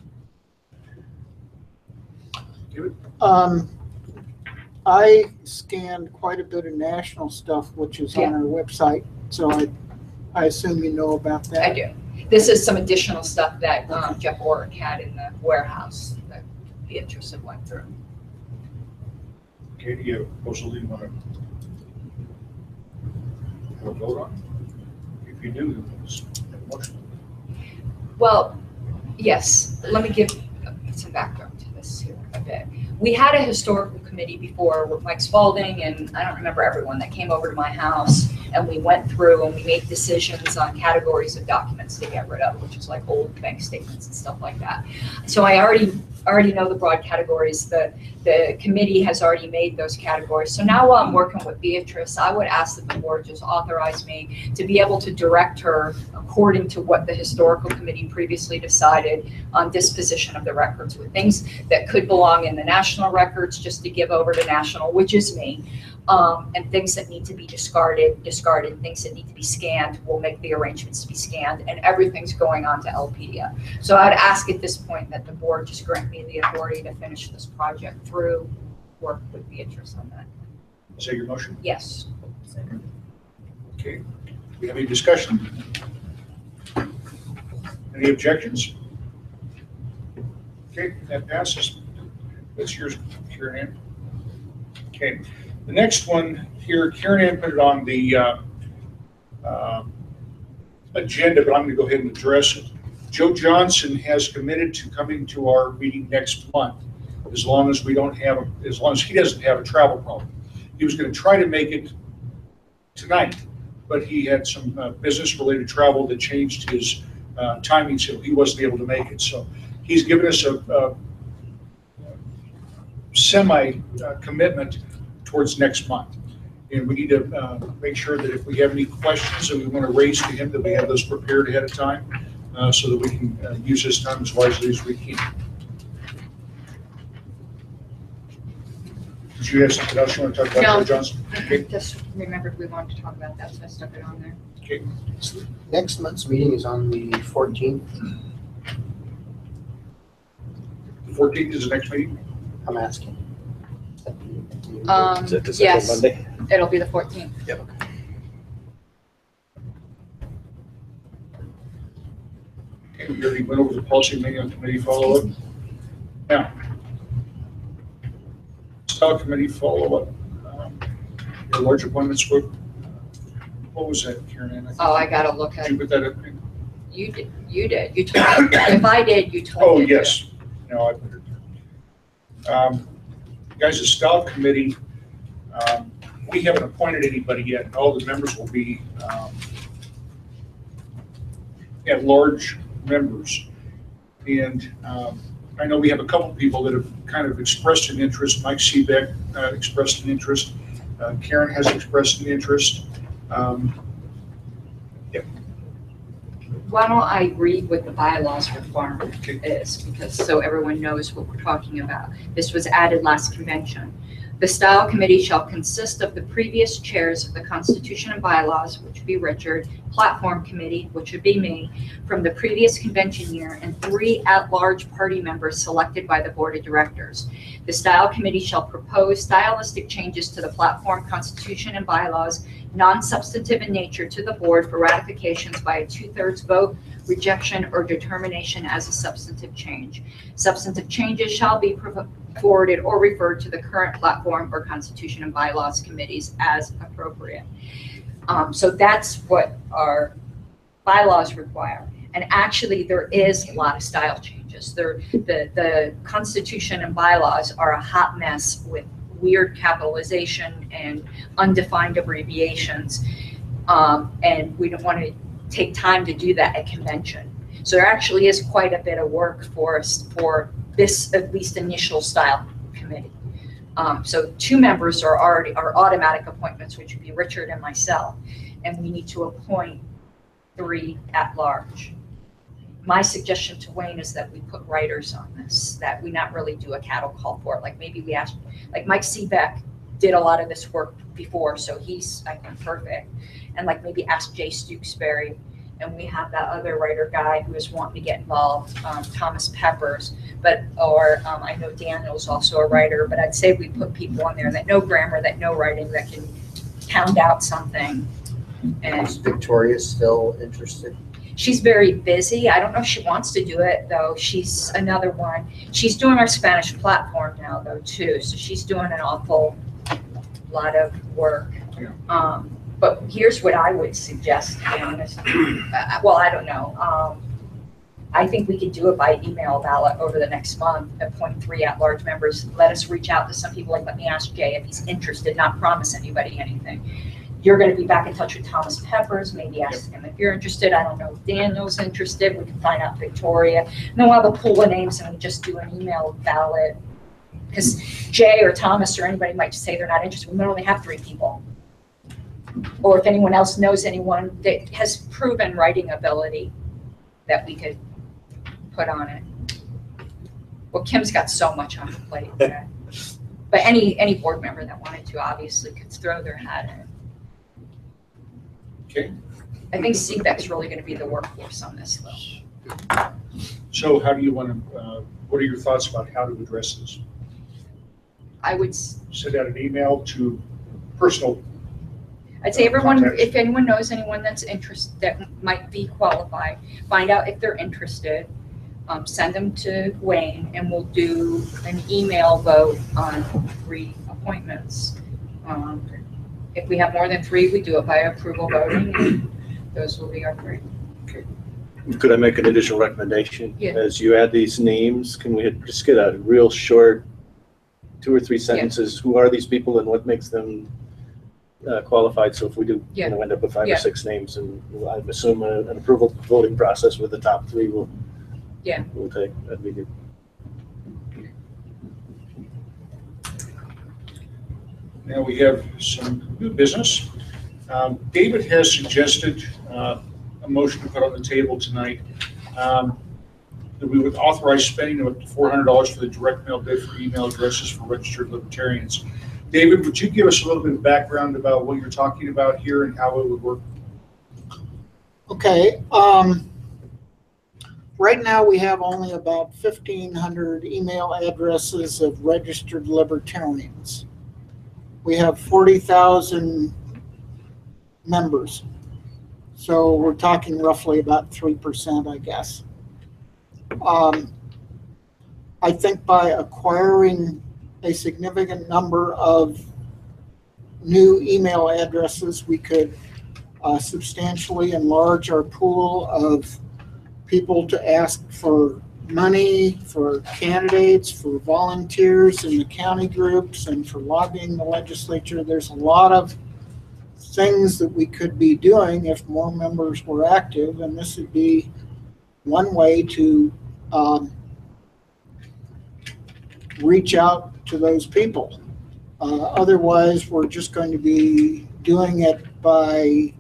I scanned quite a bit of national stuff, which is on our website, so I assume you know about that. I do. This is some additional stuff that Jeff Orrick had in the warehouse that Beatrice had went through. Okay, do you have a proposal you want to have a vote on? If you do, let's have a motion. Well, yes, let me give some background to this here a bit. We had a historical committee before with Mike Spalding, and I don't remember everyone, that came over to my house, and we went through and we made decisions on categories of documents to get rid of, which is like old bank statements and stuff like that. So I already know the broad categories. The committee has already made those categories. So now while I'm working with Beatrice, I would ask that the board just authorize me to be able to direct her according to what the historical committee previously decided on disposition of the records, with things that could belong in the national records just to give over to national, which is me, and things that need to be discarded, things that need to be scanned, we'll make the arrangements to be scanned, and everything's going on to LPDA. So I'd ask at this point that the board just grant me the authority to finish this project through, work with Beatrice on that. Is that your motion? Yes. Okay. Do we have any discussion? Any objections? Okay, that passes. That's yours, Karen Ann. Okay. The next one here, Karen Ann put it on the agenda, but I'm going to go ahead and address it. Joe Johnson has committed to coming to our meeting next month, as long as he doesn't have a travel problem. He was going to try to make it tonight, but he had some business-related travel that changed his timing, so he wasn't able to make it. So he's given us a semi-commitment towards next month. And we need to make sure that if we have any questions that we want to raise to him, that we have those prepared ahead of time, so that we can use this time as wisely as we can. Did you have something else you want to talk about, No. Joe Johnson? Okay. Just remembered we wanted to talk about that, so I stuck it on there. Okay. Next month's meeting is on the 14th. The 14th is the next meeting? I'm asking. Is it the second Yes, Monday? it'll be the 14th. Yep. Okay, we already went over the policy meeting on committee follow-up. Now, style committee follow-up. Your large appointments, what was that, Karen Ann? Oh, I gotta look at Did you it. put that up? You did. You told me. If I did, you told me. Oh, yes. No, I put it there. Guys, the style committee, we haven't appointed anybody yet. All the members will be at-large members. And I know we have a couple people that have kind of expressed an interest. Mike Seebeck expressed an interest. Karen has expressed an interest. Why don't I read what the bylaws requirement is, because so everyone knows what we're talking about. This was added last convention. The Style Committee shall consist of the previous chairs of the Constitution and Bylaws, which would be Richard, Platform Committee, which would be me, from the previous convention year, and 3 at-large party members selected by the Board of Directors. The Style Committee shall propose stylistic changes to the Platform, Constitution, and Bylaws, non-substantive in nature, to the Board for ratifications by a 2/3 vote, rejection, or determination as a substantive change. Substantive changes shall be forwarded or referred to the current Platform or Constitution and Bylaws committees as appropriate. So that's what our bylaws require. And actually, there is a lot of style changes. The Constitution and Bylaws are a hot mess with weird capitalization and undefined abbreviations. And we don't want to take time to do that at convention. So there actually is quite a bit of work for us for this at least initial style committee. So 2 members are automatic appointments, which would be Richard and myself, and we need to appoint 3 at large. My suggestion to Wayne is that we put writers on this, that we not really do a cattle call for it. Like maybe we ask, like Mike Seebeck did a lot of this work before, so he's, I think, perfect. And like maybe ask Jay Stooksbury, and we have that other writer guy who is wanting to get involved, Thomas Peppers. But, or I know Daniel's also a writer, but I'd say we put people on there that know grammar, that know writing, that can pound out something. And Is Victoria still interested? she's very busy. I don't know if she wants to do it though. She's another one. She's doing our Spanish platform now though too. So she's doing an awful lot of work. But here's what I would suggest, to be honest. Well, I don't know. I think we could do it by email ballot over the next month, appoint 3 at-large members. Let us reach out to some people, like let me ask Jay if he's interested, not promise anybody anything. You're going to be back in touch with Thomas Peppers, maybe ask him if you're interested. I don't know if Daniel's interested. We can find out Victoria. And then we'll have a pool of names and we just do an email ballot. Because Jay or Thomas or anybody might just say they're not interested. We might only have 3 people. Or if anyone else knows anyone that has proven writing ability that we could put on it. Well, Kim's got so much on the plate. But any board member that wanted to obviously could throw their hat in. Okay. I think CBEC's really going to be the workforce on this, though. So how do you want to, what are your thoughts about how to address this? I would send out an email to personal. I'd say everyone, contact. if anyone knows anyone that's interested, that might be qualified, find out if they're interested, send them to Wayne, and we'll do an email vote on 3 appointments. If we have more than 3, we do it by approval voting, and those will be our 3. Okay. Could I make an additional recommendation? Yeah. As you add these names, can we just get a real short 2 or 3 sentences? Yeah. Who are these people and what makes them qualified? So if we do end up with 5 or 6 names, and I assume an approval voting process with the top 3 will take, that'd be good. Now we have some new business. David has suggested a motion to put on the table tonight that we would authorize spending of up to $400 for the direct mail bid for email addresses for registered libertarians. David, would you give us a little bit of background about what you're talking about here and how it would work? Okay. Right now we have only about 1,500 email addresses of registered libertarians. We have 40,000 members. So we're talking roughly about 3%, I guess. I think by acquiring a significant number of new email addresses, we could substantially enlarge our pool of people to ask for money, for candidates, for volunteers in the county groups, and for lobbying the legislature. There's a lot of things that we could be doing if more members were active, and this would be one way to reach out to those people. Otherwise, we're just going to be doing it by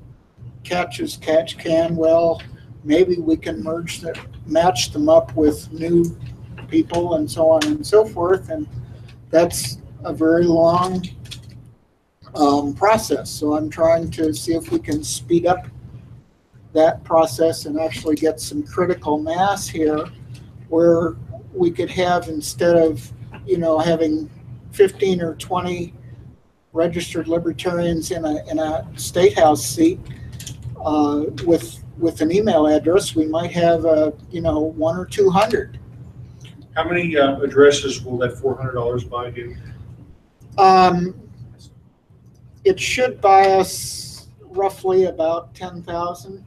catch as catch can. Well, maybe we can match them up with new people and so on and so forth, and that's a very long process. So I'm trying to see if we can speed up that process and actually get some critical mass here, where we could have, instead of having 15 or 20 registered libertarians in a state house seat with an email address, we might have 1 or 200. How many addresses will that $400 buy you? It should buy us roughly about 10,000,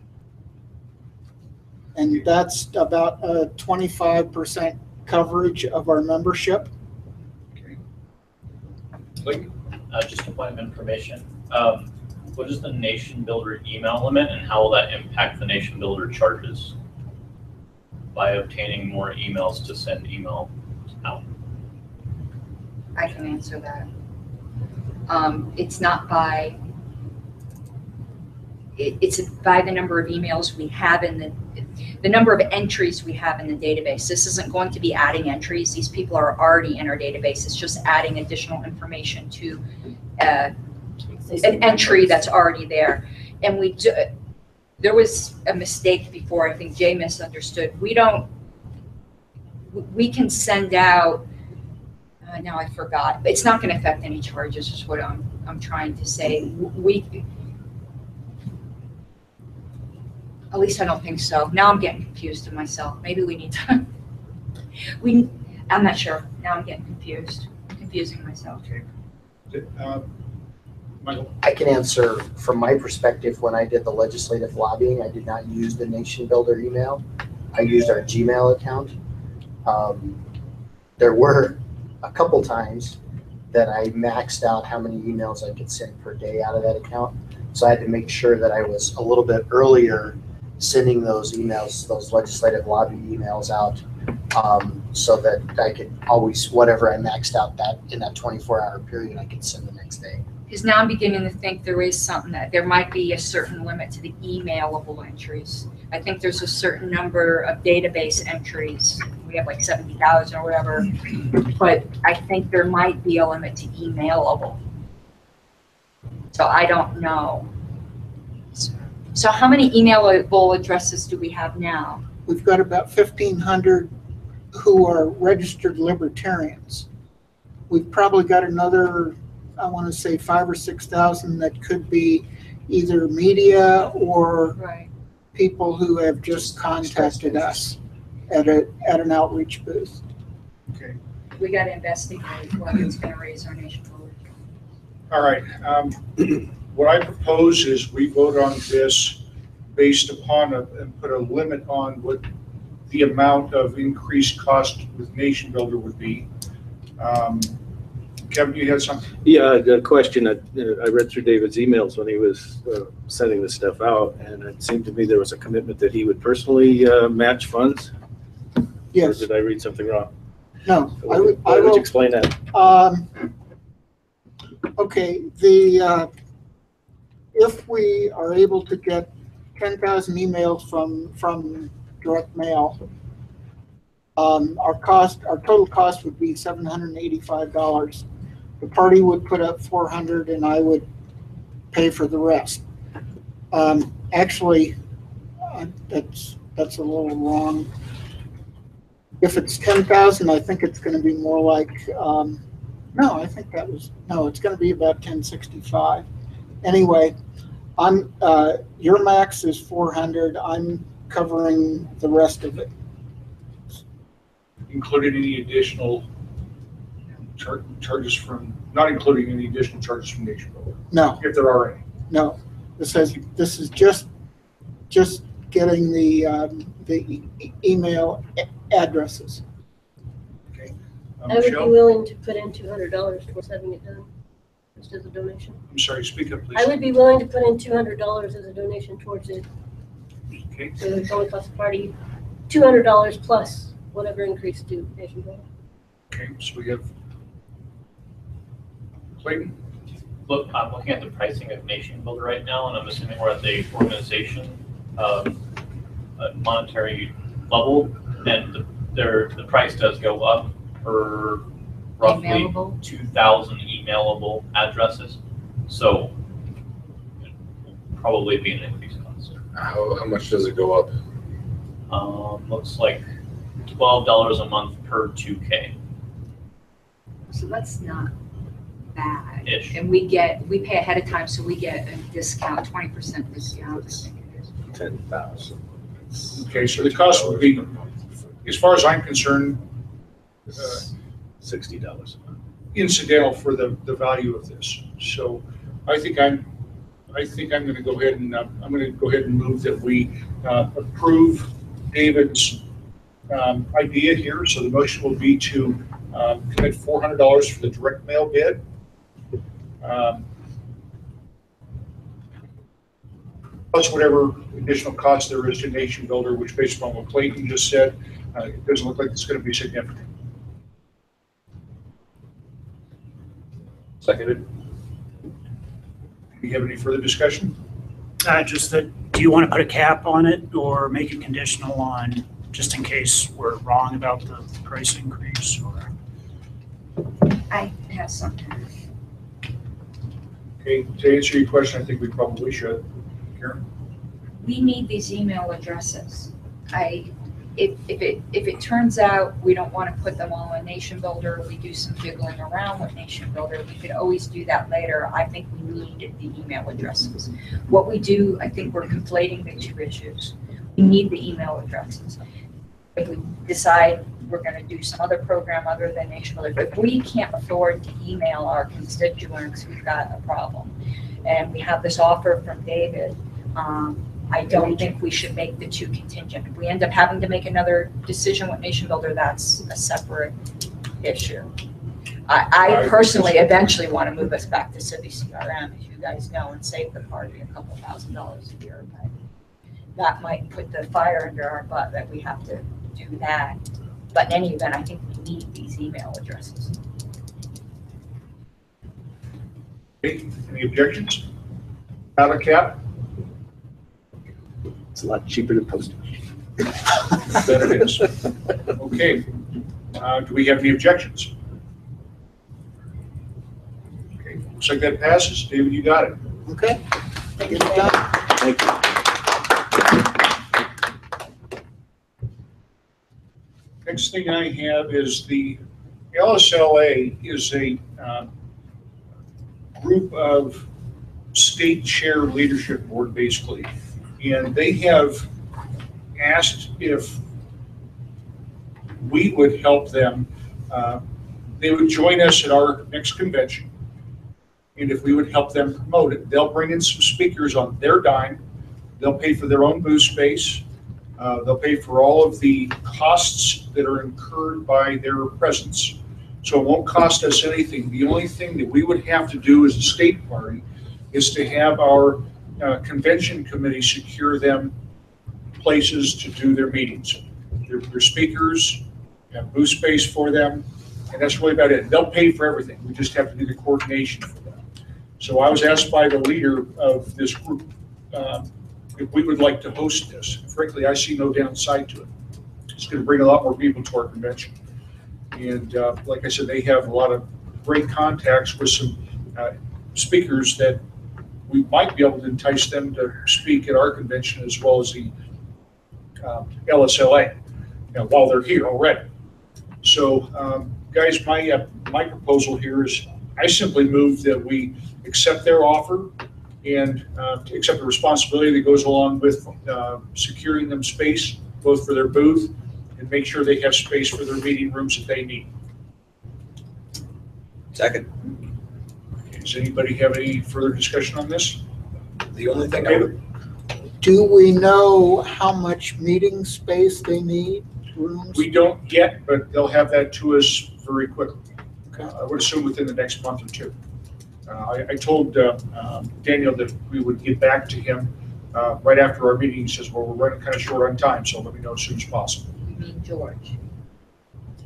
and that's about a 25% coverage of our membership. Just a point of information. What is the Nation Builder email limit, and how will that impact the Nation Builder charges by obtaining more emails to send email out? I can answer that. It's not by, it's by the number of emails we have in the number of entries we have in the database. This isn't going to be adding entries. These people are already in our database. It's just adding additional information to an entry that's already there. And there was a mistake before. I think Jay misunderstood. We can send out, now I forgot. It's not going to affect any charges is what I'm trying to say. At least I don't think so. Now I'm getting confused in myself. Maybe we need to, I'm not sure. Now I'm getting confused. I'm confusing myself. Michael? I can answer from my perspective. When I did the legislative lobbying, I did not use the Nation Builder email. I used our Gmail account. There were a couple times that I maxed out how many emails I could send per day out of that account. So I had to make sure that I was a little bit earlier sending those emails, those legislative lobby emails out, so that I could always, whatever I maxed out that in that 24-hour period, I could send the next day. Because now I'm beginning to think there is something that there might be a certain limit to the emailable entries. I think there's a certain number of database entries. We have like 70,000 or whatever, but I think there might be a limit to emailable. So I don't know. So how many emailable addresses do we have now? We've got about 1,500 who are registered libertarians. We've probably got another, I want to say 5,000 or 6,000 that could be either media or people who have just contacted us at an outreach booth. Okay. We got to investigate whether it's going to raise our nation forward. All right. What I propose is we vote on this based upon and put a limit on what the amount of increased cost with Nation Builder would be. Kevin, you had something? Yeah, the question, I read through David's emails when he was sending this stuff out, and it seemed to me there was a commitment that he would personally match funds. Yes. Or did I read something wrong? No, Why would you explain that? Okay, if we are able to get 10,000 emails from direct mail, our total cost would be $785. The party would put up $400, and I would pay for the rest. Actually, that's a little wrong. If it's 10,000, I think it's going to be more like no, I think that was no. It's going to be about 1065. Anyway, your max is 400. I'm covering the rest of it, Including any additional charges from, not including any additional charges from Nation Builder. No. If there are any. No. This is just getting the email addresses. Okay. I would be willing to put in $200 towards having it done. just as a donation. I'm sorry, speak up, please. I would be willing to put in $200 as a donation towards it. Okay. So it's only cost the party $200 plus whatever increase to nation building. Okay, so we have Clayton. Look, I'm looking at the pricing of Nation Builder right now, and I'm assuming we're at the organization monetary level, and the price does go up for roughly Emailable. 2,000 emailable addresses. So it will probably be an increased cost. How much does it go up? Looks like $12 a month per 2K. So that's not bad. Ish. And we pay ahead of time, so we get a discount, 20% discount, I think it is. 10,000. Okay, so the cost would be, as far as I'm concerned, $60 a month. incidental for the value of this. So I think I'm going to go ahead and move that we approve David's idea here. So the motion will be to commit $400 for the direct mail bid. Plus whatever additional cost there is to Nation Builder, which based upon what Clayton just said, it doesn't look like it's going to be significant. Seconded. Do you have any further discussion? Just that, do you want to put a cap on it or make it conditional on, just in case we're wrong about the price increase, or? I have something. Okay, to answer your question, I think we probably should. Karen? We need these email addresses. If it turns out we don't want to put them all in Nation Builder, we do some jiggling around with Nation Builder, we could always do that later. I think we need the email addresses. What we do, I think we're conflating the two issues. We need the email addresses. If we decide we're going to do some other program other than Nation Builder, if we can't afford to email our constituents, we've got a problem. And we have this offer from David. I don't think we should make the two contingent. If we end up having to make another decision with Nation Builder, that's a separate issue. I personally eventually want to move us back to Civi CRM, as you guys know, and save the party a couple $1,000s a year. But that might put the fire under our butt that we have to do that. But in any event, I think we need these email addresses. Okay, any objections? Out of cap? It's a lot cheaper than postage. That it is. Okay. Do we have any objections? Okay, looks like that passes. David, you got it. Okay. Thank you. Thank you. Next thing I have is the LSLA is a group of state chair leadership board, basically. And they have asked if we would help them. They would join us at our next convention. And if we would help them promote it, they'll bring in some speakers on their dime. They'll pay for their own booth space. They'll pay for all of the costs that are incurred by their presence. So it won't cost us anything. The only thing that we would have to do as a state party is to have our convention committee secure them places to do their meetings. Their speakers, have booth space for them, and that's really about it. They'll pay for everything. We just have to do the coordination for them. So I was asked by the leader of this group if we would like to host this. Frankly, I see no downside to it. It's going to bring a lot more people to our convention. And like I said, they have a lot of great contacts with some speakers that we might be able to entice them to speak at our convention as well as the LSLA, while they're here already. So, guys, my proposal here is I simply move that we accept their offer and accept the responsibility that goes along with securing them space, both for their booth and make sure they have space for their meeting rooms that they need. Second. Does anybody have any further discussion on this? The only thing I would, Do we know how much meeting space they need, rooms? We don't yet, but they'll have that to us very quickly. I would assume within the next month or two. I told Daniel that we would get back to him right after our meeting. He says, well, we're running kind of short on time, so let me know as soon as possible. You mean George?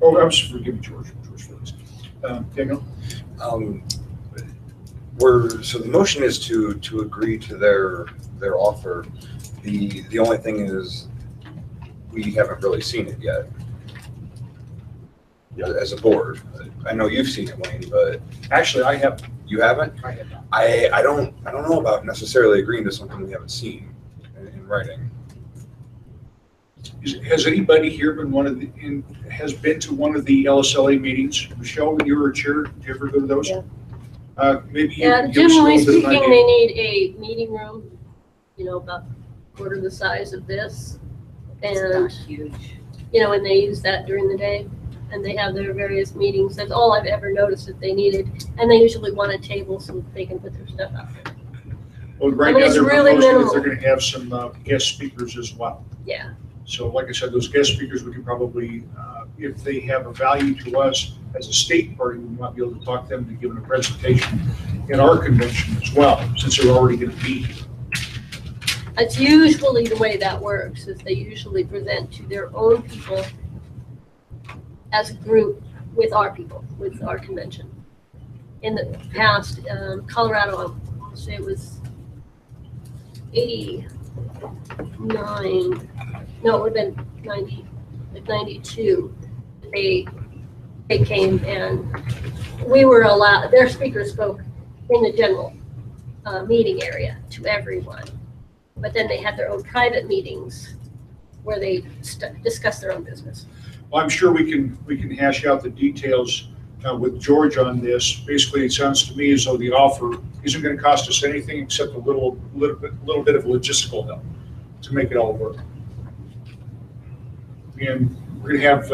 Oh, I'm sorry, forgive me, George Felix. Daniel? So the motion is to agree to their offer. The only thing is, we haven't really seen it yet. As a board. I know you've seen it, Wayne, but. Actually, I haven't. You haven't? I have not. I don't know about necessarily agreeing to something we haven't seen in writing. Has anybody here been has been to one of the LSLA meetings? Michelle, when you were a chair, did you ever go to those? Yeah. Maybe you Yeah, can give us a generally little bit of an speaking, idea. they need a meeting room, about a quarter the size of this. And, Huge. and they use that during the day. And they have their various meetings. That's all I've ever noticed that they needed. And they usually want a table so that they can put their stuff out there. Well, right I mean, now it's they're really proposing that minimal. they're going to have some guest speakers as well. Yeah. So like I said, those guest speakers, we can probably, if they have a value to us as a state party, we might be able to talk them to give them a presentation in our convention as well, since they're already going to be here. That's usually the way that works, is they usually present to their own people as a group with our people, with our convention. In the past, Colorado, I'll say it was 89, no, it would have been 90, like 92. They came and we were allowed, their speakers spoke in the general meeting area to everyone. But then they had their own private meetings where they discussed their own business. Well, I'm sure we can hash out the details with George on this. Basically, it sounds to me as though the offer isn't going to cost us anything except a little bit of logistical help to make it all work. And we're going to have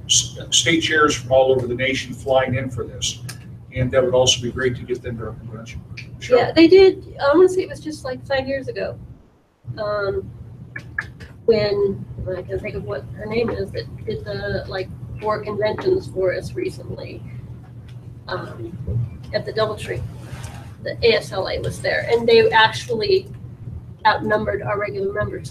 state chairs from all over the nation flying in for this, and that would also be great to get them to our convention. Sure. Yeah, they did. I want to say it was just like 5 years ago. When I can think of what her name is, that did the 4 conventions for us recently at the DoubleTree. The ASLA was there, and they actually outnumbered our regular members.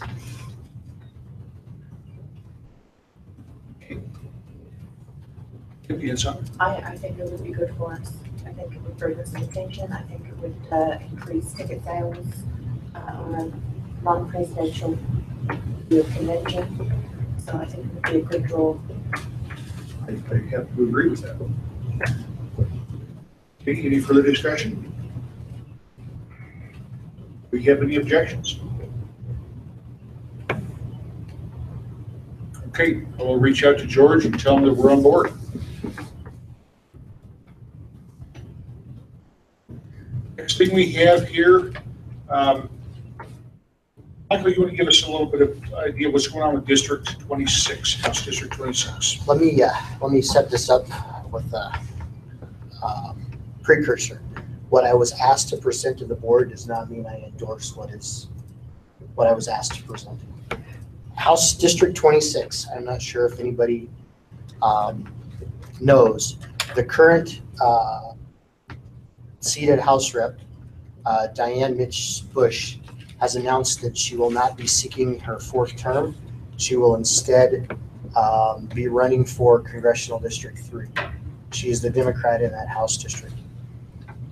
I think it would be good for us. I think it would bring us attention. I think it would increase ticket sales on a non-presidential convention. So I think it would be a good draw. I have to agree with that. Okay, any further discussion? Do we have any objections? Okay, I will reach out to George and tell him that we're on board. Next thing we have here, Michael, you want to give us a little bit of idea what's going on with District 26, House District 26? Let me set this up with a precursor. What I was asked to present to the board does not mean I endorse what I was asked to present. House District 26, I'm not sure if anybody knows, the current seated House Rep, Diane Mitch Bush, has announced that she will not be seeking her 4th term. She will instead be running for Congressional District 3. She is the Democrat in that House district.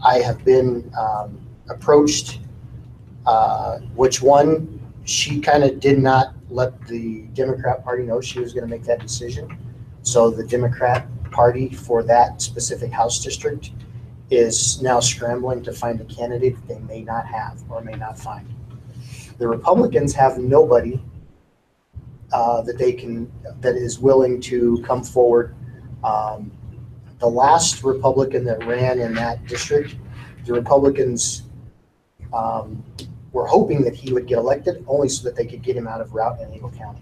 I have been approached, which one, she kind of did not let the Democrat Party know she was going to make that decision. So the Democrat Party for that specific House district is now scrambling to find a candidate that they may not have or may not find. The Republicans have nobody that is willing to come forward. The last Republican that ran in that district, the Republicans were hoping that he would get elected only so that they could get him out of route in Eagle County.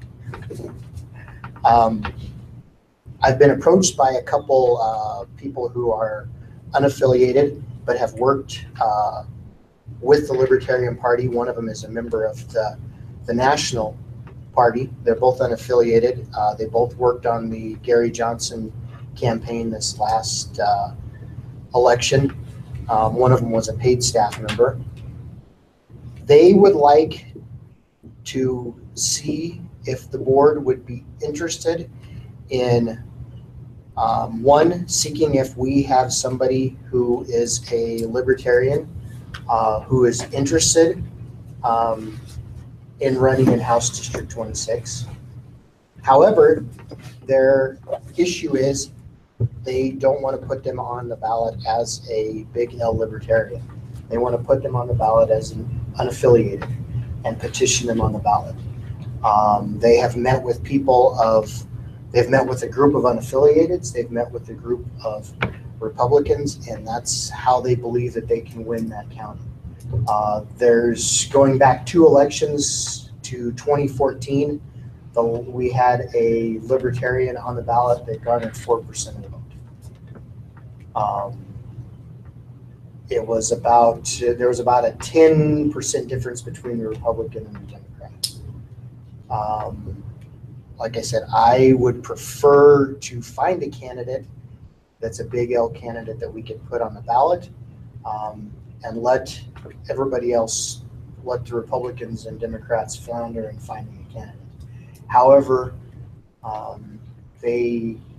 I've been approached by a couple people who are unaffiliated but have worked with the Libertarian Party. One of them is a member of the National Party. They're both unaffiliated. They both worked on the Gary Johnson campaign this last election. One of them was a paid staff member. They would like to see if the board would be interested in one, seeking if we have somebody who is a libertarian who is interested in running in House District 26. However, their issue is they don't want to put them on the ballot as a big L libertarian. They want to put them on the ballot as an unaffiliated and petition them on the ballot. They have met with they've met with a group of unaffiliateds, they've met with a group of Republicans, and that's how they believe that they can win that county. There's going back 2 elections to 2014, we had a libertarian on the ballot that garnered 4% of the vote. There was about a 10% difference between the Republican and the Democrat. Like I said, I would prefer to find a candidate that's a big L candidate that we could put on the ballot, and let everybody else, let the Republicans and Democrats flounder in finding a candidate. However,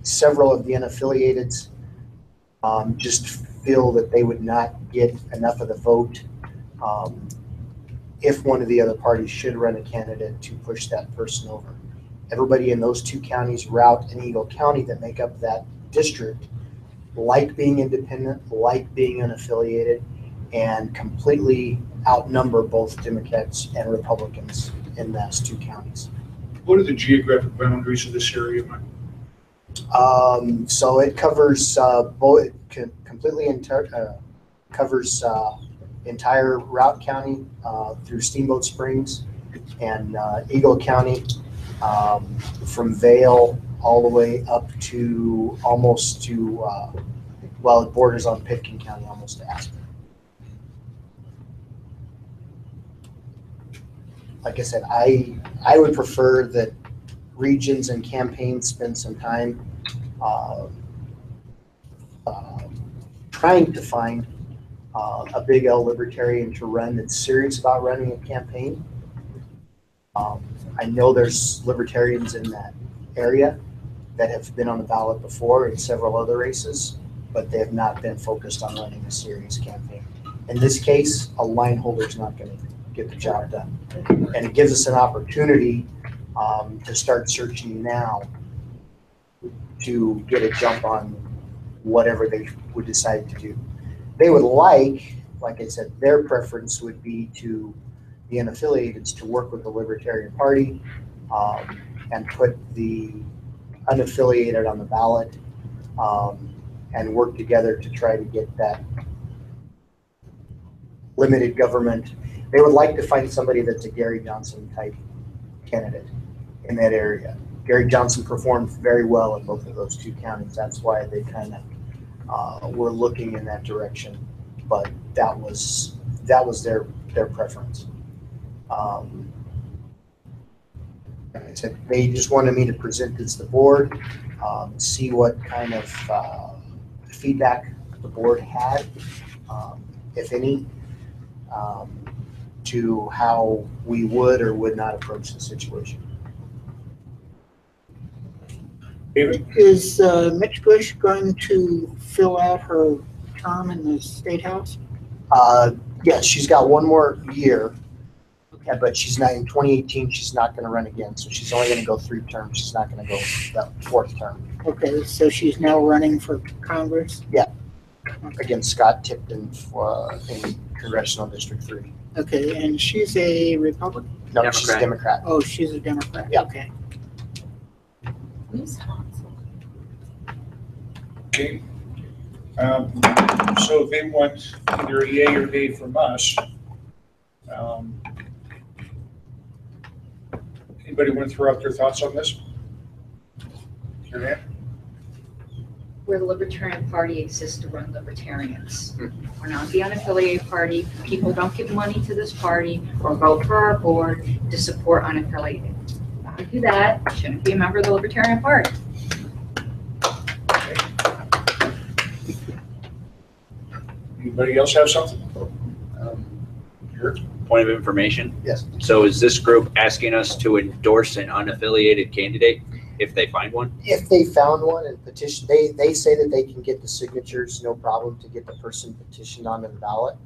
several of the unaffiliateds just feel that they would not get enough of the vote if one of the other parties should run a candidate to push that person over. Everybody in those 2 counties, Routt and Eagle County, that make up that district, like being independent, like being unaffiliated, and completely outnumber both Democrats and Republicans in those 2 counties. What are the geographic boundaries of this area, Mike? So it covers both, completely covers entire Routt County through Steamboat Springs, and Eagle County from Vail all the way up to almost to, well, it borders on Pitkin County almost to Aspen. Like I said, I would prefer that regions and campaigns spend some time trying to find a big L libertarian to run that's serious about running a campaign. I know there's libertarians in that area that have been on the ballot before in several other races, but they have not been focused on running a serious campaign. In this case, a line holder is not going to get the job done. And it gives us an opportunity to start searching now to get a jump on whatever they would decide to do. They would like I said, their preference would be to the unaffiliateds to work with the Libertarian Party and put the unaffiliated on the ballot and work together to try to get that limited government. They would like to find somebody that's a Gary Johnson type candidate in that area. Gary Johnson performed very well in both of those 2 counties. That's why they kind of were looking in that direction. But that was their preference. Like I said, they just wanted me to present this to the board, see what kind of feedback the board had, if any, to how we would or would not approach the situation. Is Mitch Bush going to fill out her term in the State House? Yes, she's got 1 more year, but she's not in 2018. She's not going to run again, so she's only going to go 3 terms. She's not going to go that 4th term. Okay, so she's now running for Congress? Yeah, against Scott Tipton in Congressional District 3. Okay, and she's a Republican? No, Democrat. She's a Democrat. Oh, she's a Democrat. Yeah. Okay. Okay. So they want either a yay or nay from us. Anybody want to throw out their thoughts on this? Your hand? Where the Libertarian Party exists to run libertarians. We're not the unaffiliated party. People don't give money to this party or vote for our board to support unaffiliated. If you do that, you shouldn't be a member of the Libertarian Party. Anybody else have something? Here. Point of information. Yes. So is this group asking us to endorse an unaffiliated candidate if they find one? If they found one and petition, they say that they can get the signatures, no problem, to get the person petitioned onto the ballot.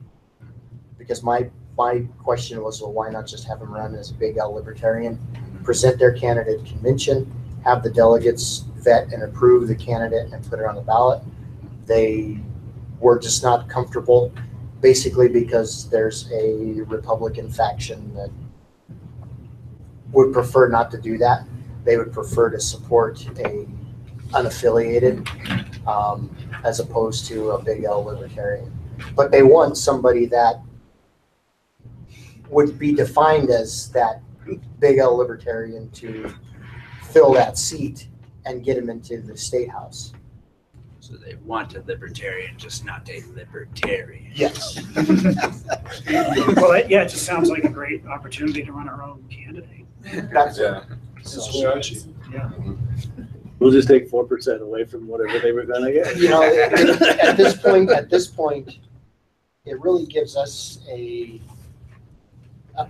Because my question was, well, why not just have them run as a big L Libertarian, present their candidate convention, have the delegates vet and approve the candidate and put it on the ballot. They were just not comfortable, basically because there's a Republican faction that would prefer not to do that. They would prefer to support a unaffiliated as opposed to a big L Libertarian. But they want somebody that would be defined as that big L Libertarian to fill that seat and get him into the state house. So they want a libertarian, just not a libertarian. Yes. Well, it just sounds like a great opportunity to run our own candidate. That's That's the way I see it. Yeah. We'll just take 4% away from whatever they were gonna get. You know, at this point, it really gives us a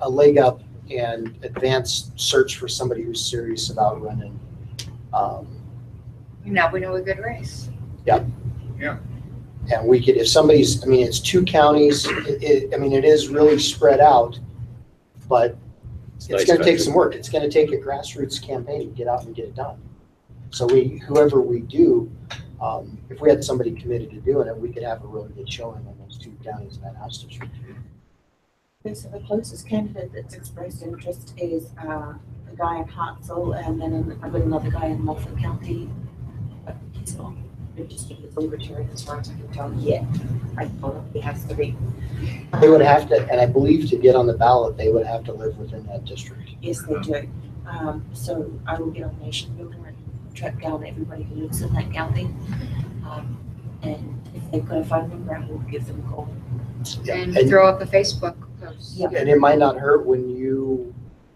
leg up and advanced search for somebody who's serious about running. Now we know a good race. Yep. Yeah. And we could, if somebody's, I mean, it's 2 counties, it is really spread out, but it's nice gonna take country. some work. It's gonna take a grassroots campaign to get out and get it done. So whoever we do, if we had somebody committed to doing it, we could have a really good showing on those 2 counties in that House district. Okay, so the closest candidate that's expressed interest is the guy in Hartselle, and then I've got another guy in Moffat County. But he's not registered as Libertarian as far as I can tell yet. I don't know, he has to be. They would have to, and I believe to get on the ballot, they would have to live within that district. Yes, they do. So I will get on Nation Builder and track down everybody who lives in that county. And if they've got a phone number, I will give them a call. Yeah. And throw up a Facebook post. Yeah. And it might not hurt when you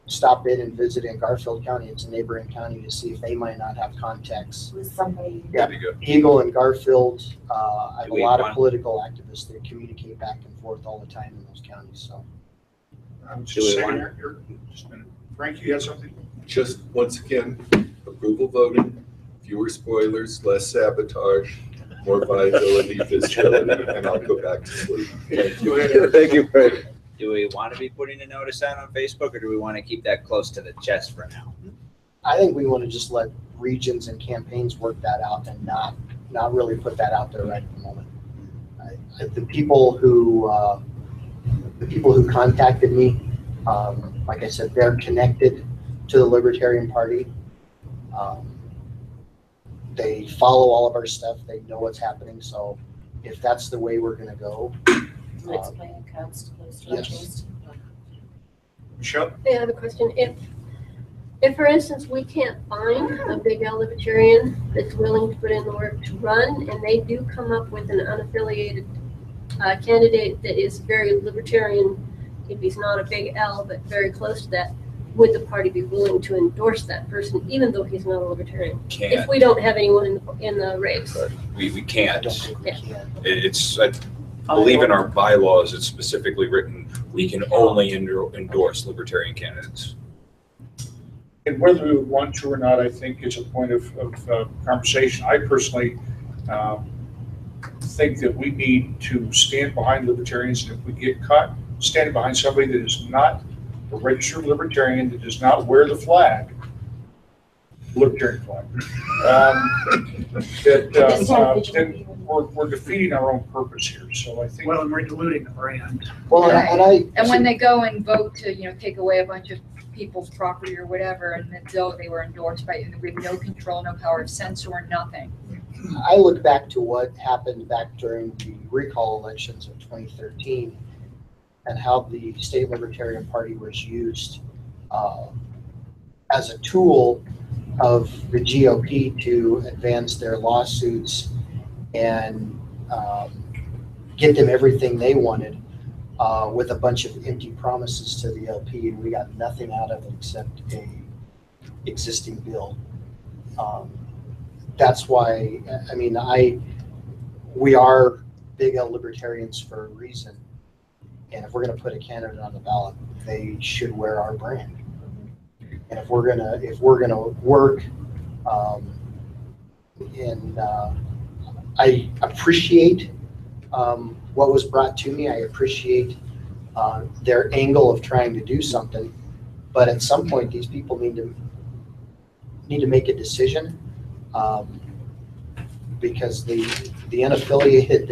stop in and visit in Garfield County, it's a neighboring county, to see if they might not have contacts. With somebody. Yeah, That'd be good. Eagle and Garfield, I have Do a we lot of want- political activists that communicate back and forth all the time in those counties, so. I'm Do just we saying, want- here, just a minute. Frank, you had something? Just once again, approval voting, fewer spoilers, less sabotage, more viability, visibility, and I'll go back to sleep. Thank you. Go ahead, Eric. Thank you, Frank. Do we want to be putting a notice out on Facebook, or do we want to keep that close to the chest for now? I think we want to just let regions and campaigns work that out and not really put that out there right at the moment. The people who contacted me, like I said, they're connected to the Libertarian Party. They follow all of our stuff. They know what's happening. So if that's the way we're going to go, Let's play in cards to close to our yes. chest. Michelle? I have a question. If for instance, we can't find a big L Libertarian that's willing to put in the work to run, and they do come up with an unaffiliated candidate that is very libertarian, if he's not a big L, but very close to that, would the party be willing to endorse that person, even though he's not a libertarian? If Can't. we don't have anyone in the race. We I can't. don't think we can. It's, I believe in our bylaws, it's specifically written, we can only endorse libertarian candidates. And whether we would want to or not, I think is a point of conversation. I personally think that we need to stand behind libertarians, and if we get caught standing behind somebody that is not a registered libertarian, that does not wear the flag, libertarian flag, then we're defeating our own purpose here. So I think. Well, and we're diluting the brand. Well, And when they go and vote to, take away a bunch of people's property or whatever, and then they were endorsed by, we have no control, no power of censor, or nothing. I look back to what happened back during the recall elections of 2013 and how the state Libertarian Party was used as a tool of the GOP to advance their lawsuits and get them everything they wanted with a bunch of empty promises to the LP, and we got nothing out of it except a existing bill. That's why, we are big L libertarians for a reason. And if we're gonna put a candidate on the ballot, they should wear our brand. And if we're gonna work, I appreciate what was brought to me. I appreciate their angle of trying to do something, but at some point, these people need to make a decision, because the unaffiliated,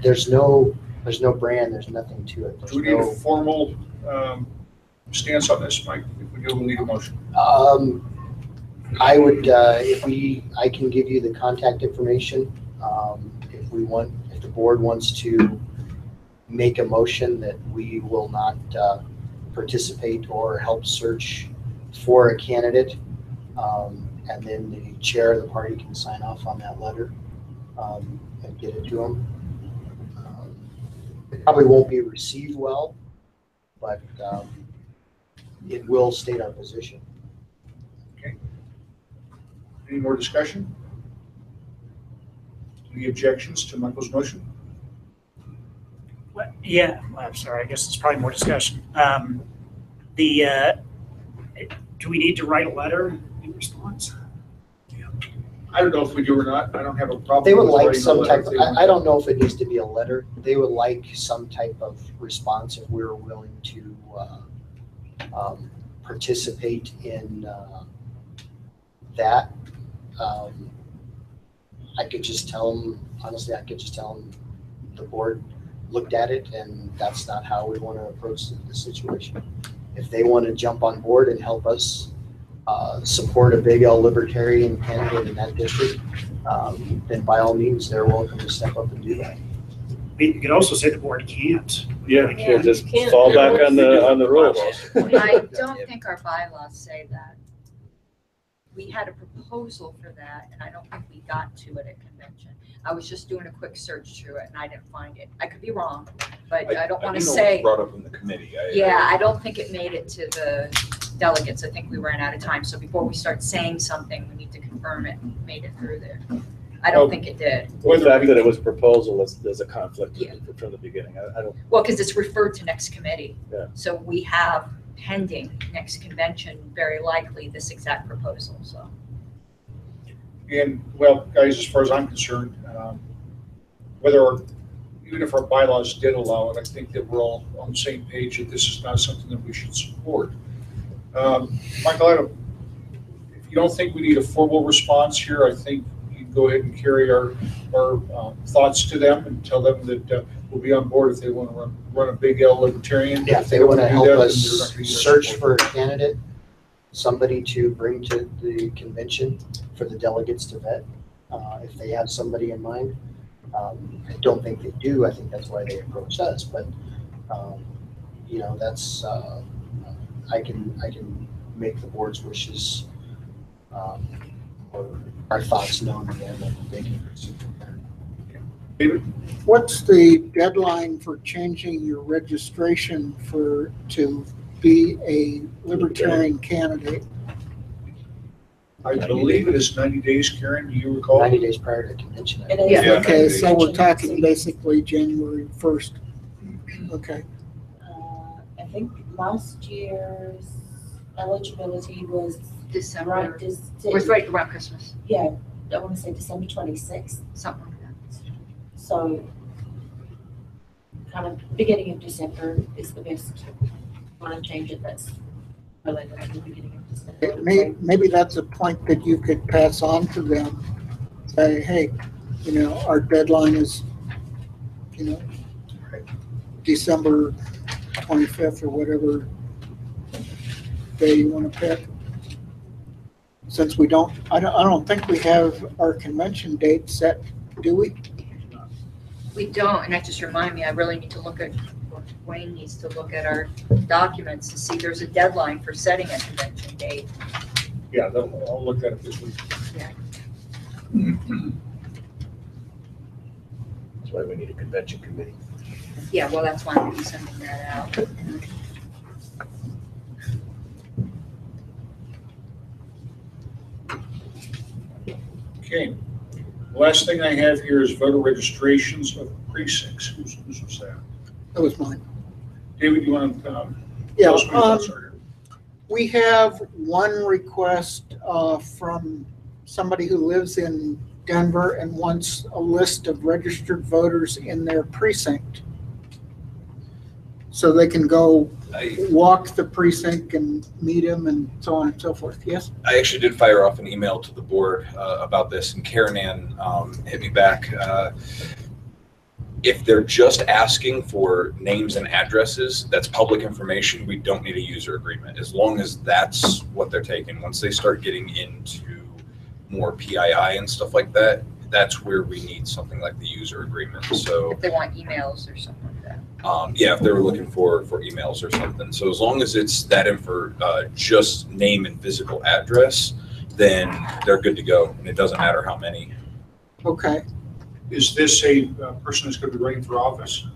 there's no brand, there's nothing to it. Do we need a formal stance on this, Mike? If we do, we'll need a motion. I would, I can give you the contact information. If the board wants to make a motion that we will not participate or help search for a candidate, and then the chair of the party can sign off on that letter and get it to them. It probably won't be received well, but it will state our position. Okay. Any more discussion? Any objections to Michael's motion? Yeah, I'm sorry, I guess it's probably more discussion. Do we need to write a letter in response? I don't know if we do or not. I don't have a problem. They would with like writing a some letter type, if they want. I don't know if it needs to be a letter. They would like some type of response if we're willing to participate in that. I could just tell them, honestly, the board looked at it and that's not how we want to approach the situation. If they want to jump on board and help us support a big L libertarian candidate in that district, then by all means, they're welcome to step up and do that. You could also say the board can't. Yeah, you can't just Can't. fall back on the rules. I don't think our bylaws say that. We had a proposal for that, and I don't think we got to it at convention. I was just doing a quick search through it, and I didn't find it. I could be wrong, but I don't want to do know it was say. brought up in the committee. Yeah, I don't think it made it to the delegates. I think we ran out of time. So before we start saying something, we need to confirm it made it through there. I don't think it did. The fact that it was proposal, there's a conflict Yeah. from the beginning. I don't. Well, because it's referred to next committee. Yeah. So we have pending next convention, very likely this exact proposal, so. And, well, guys, as far as I'm concerned, even if our bylaws did allow it, I think that we're all on the same page that this is not something that we should support. Michael, if you don't think we need a formal response here, I think you can go ahead and carry our thoughts to them and tell them that we'll be on board if they want to run a big L libertarian. Yeah, if they want to help do that, then us they're not gonna get our search support. for a candidate, somebody to bring to the convention for the delegates to vet, if they have somebody in mind. I don't think they do. I think that's why they approached us, but that's, I can make the board's wishes or our thoughts known to them, and they can pursue from there. David? What's the deadline for changing your registration to be a libertarian candidate? I believe it is 90 days, Karen, do you recall? 90 days prior to convention. I It think. is. Yeah. Okay, so we're talking basically January 1st. Okay. I think last year's eligibility was December, right, it was right around Christmas, yeah, I want to say December 26th. something like that. So kind of beginning of December is the best. Want to change it, that's really the beginning of December. Maybe that's a point that you could pass on to them. Say, hey, our deadline is, December 25th or whatever day you want to pick. Since I don't think we have our convention date set, do we? We don't, and that just reminded me, I really need to look at, Wayne needs to look at our documents to see there's a deadline for setting a convention date. Yeah, I'll look at it this week. Yeah. That's why we need a convention committee. Yeah, well, that's why I'm sending that out. Okay. The last thing I have here is voter registrations of precincts. Whose was that? That was mine. David, you want to Yeah, tell us what your thoughts are here? we have one request from somebody who lives in Denver and wants a list of registered voters in their precinct. So they can go walk the precinct and meet him and so on and so forth. Yes? I actually did fire off an email to the board about this, and Karen Ann hit me back. If they're just asking for names and addresses, that's public information. We don't need a user agreement, as long as that's what they're taking. Once they start getting into more PII and stuff like that, that's where we need something like the user agreement. So If they want emails or something like that. yeah, if they were looking for emails or something. So as long as it's that info, just name and physical address, then they're good to go, and it doesn't matter how many. Okay. Is this a person that's going to be running for office?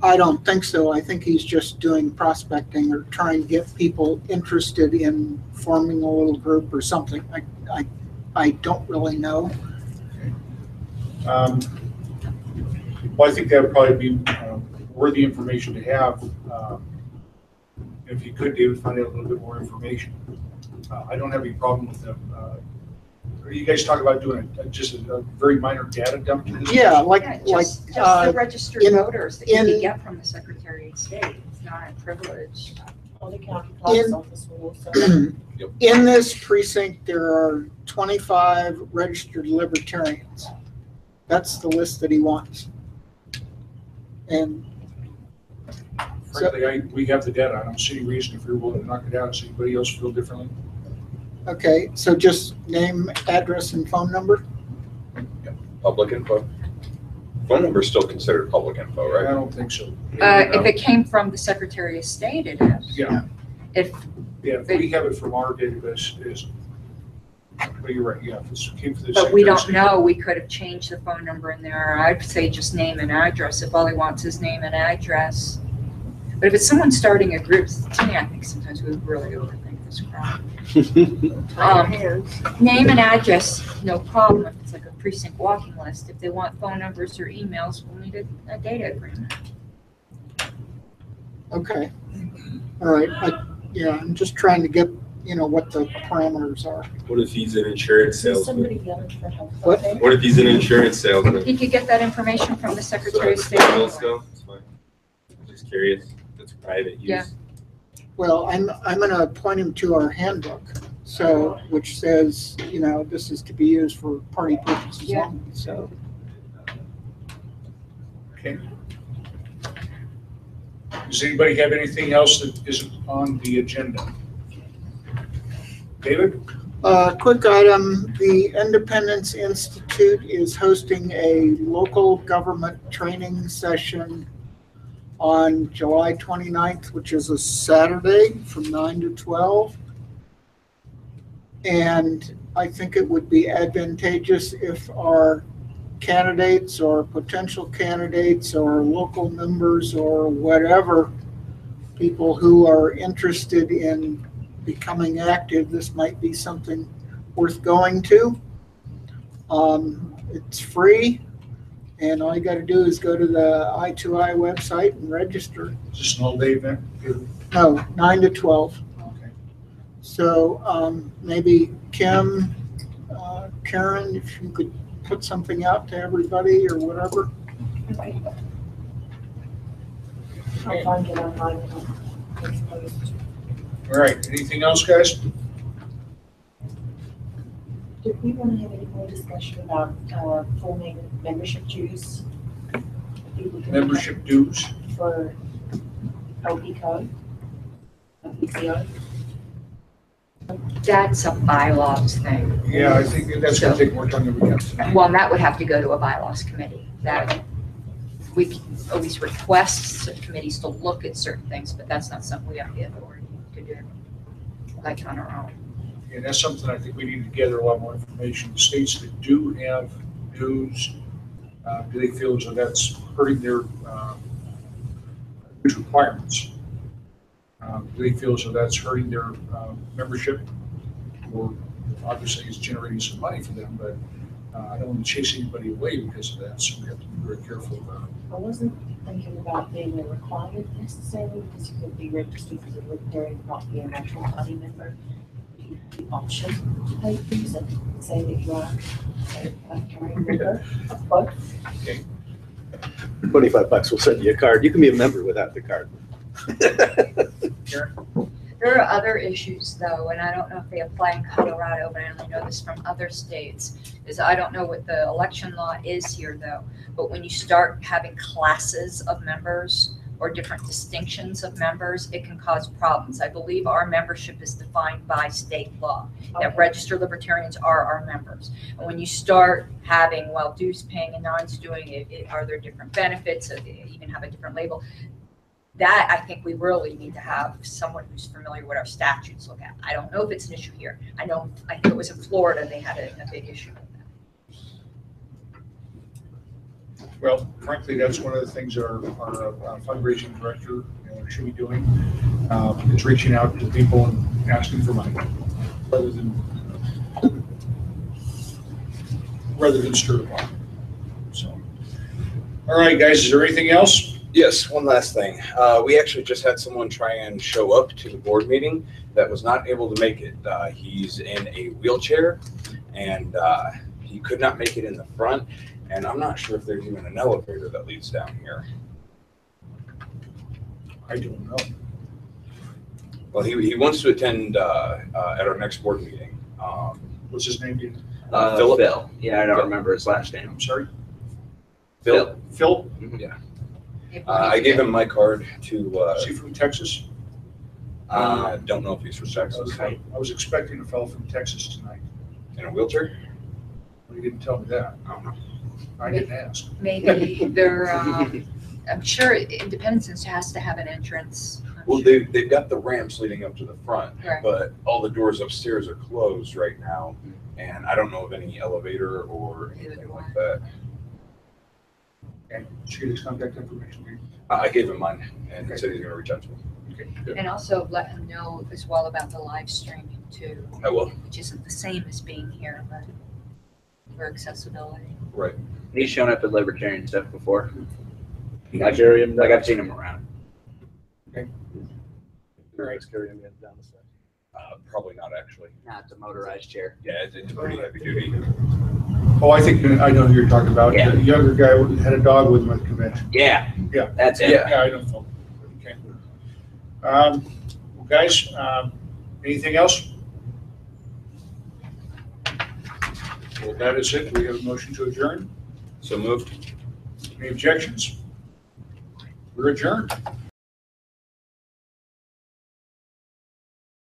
I don't think so. I think he's just doing prospecting or trying to get people interested in forming a little group or something. I don't really know. Well, I think that would probably be worthy information to have. If you could, David, find out a little bit more information. I don't have any problem with them. Are you guys talking about doing just a very minor data dump? To this? Yeah, like Just the registered voters that you can get from the Secretary of State. It's not a privilege. Well, the county clerk's office will also. In this precinct, there are 25 registered libertarians. That's the list that he wants. And frankly, we have the data. I don't see any reason if you're willing to knock it out. Does anybody else feel differently? okay, so just name, address, and phone number? Public info. Phone number is still considered public info, right? I don't think so. If it came from the Secretary of State, it is. Yeah. If we have it from our database, it is. But you're right, yeah. If it came from the But we Secretary of don't State- know, we could have changed the phone number in there. I'd say just name and address, if all he wants is name and address. But if it's someone starting a group, to me, I think sometimes we really overthink this crap. Name and address, no problem, if it's like a precinct walking list. If they want phone numbers or emails, we'll need a data agreement. Okay. All right. Yeah, I'm just trying to get, what the parameters are. What if he's an insurance Is somebody salesman? yelling for help? What? What if he's an insurance salesman? You could get that information from the Secretary of State. Well, anyway. still, it's fine. Just curious. It's private use. Yeah. Well, I'm going to point him to our handbook, so, which says, this is to be used for party purposes Yeah. only, so. Okay. Does anybody have anything else that isn't on the agenda? David? Quick item, the Independence Institute is hosting a local government training session on July 29th, which is a Saturday from 9 to 12. And I think it would be advantageous if our candidates or potential candidates or local members or whatever, people who are interested in becoming active, this might be something worth going to. It's free, and all you got to do is go to the I2I website and register. Is this an all-day event? No, 9 to 12. Okay. So maybe Kim, Karen, if you could put something out to everybody or whatever. I'll find it online. It's posted. All right, anything else, guys? Did we want to have any more discussion about full membership dues? Membership dues? For LPCO? LPCO? That's a bylaws thing. Yeah, I think that's going to take more time than we have. Well, and that would have to go to a bylaws committee. That we can always request committees to look at certain things, but that's not something we have the authority to do, like on our own. And that's something I think we need to gather a lot more information. The states that do have dues, do they feel as though that's hurting their dues requirements? Do they feel as though that's hurting their membership? Or obviously it's generating some money for them, but I don't want to chase anybody away because of that, so we have to be very careful about it. I wasn't thinking about being a requirement necessarily, because you could be registered as a Libertarian and not be an actual county member. You have the option to pay fees and say that you are a county member of both. Okay. $25 will send you a card. You can be a member without the card. There are other issues though, and I don't know if they apply in Colorado, but I only know this from other states, is I don't know what the election law is here though, but when you start having classes of members or different distinctions of members, it can cause problems. I believe our membership is defined by state law, that registered libertarians are our members. And when you start having, well, dues paying and non's doing it, are there different benefits, or they even have a different label? That I think we really need to have someone who's familiar with our statutes look at. I don't know if it's an issue here. I think it was in Florida, they had a big issue with that. Well, frankly, that's one of the things our fundraising director should be doing. Is reaching out to people and asking for money rather than stir the pot. So, all right, guys, is there anything else? Yes, one last thing. We actually just had someone try and show up to the board meeting that was not able to make it. He's in a wheelchair and he could not make it in the front. And I'm not sure if there's even an elevator that leads down here. I don't know. Well, he wants to attend at our next board meeting. What's his name? Philip. Phil. Yeah, I don't remember his last name. I'm sorry. Phil. Phil? Yeah. I gave him my card to. Is he from Texas? I don't know if he's from Texas. I was expecting a fellow from Texas tonight. In a wheelchair? Well, he didn't tell me that. I don't know. I didn't ask. Maybe they're, I'm sure Independence has to have an entrance. Well, they've got the ramps leading up to the front, Right. but all the doors upstairs are closed right now. And I don't know of any elevator or anything like that. Okay, shoot his contact information. I gave him mine and he said he's gonna reach out to me. Okay, good. And also let him know as well about the live streaming too. I will. Which isn't the same as being here, but for accessibility. Right. He's shown up at Libertarian stuff before. Not carry him. Like I've seen him around. Okay. All right. Carry him down the side. Probably not actually. Nah, it's a motorized chair. Yeah, it's pretty heavy duty. Oh, I think I know who you're talking about. Yeah. The younger guy who had a dog with him at the convention. Yeah. Yeah. That's it. Yeah, I know Phil. Okay. Well, guys, anything else? Well, that is it. We have a motion to adjourn. So moved. Any objections? We're adjourned.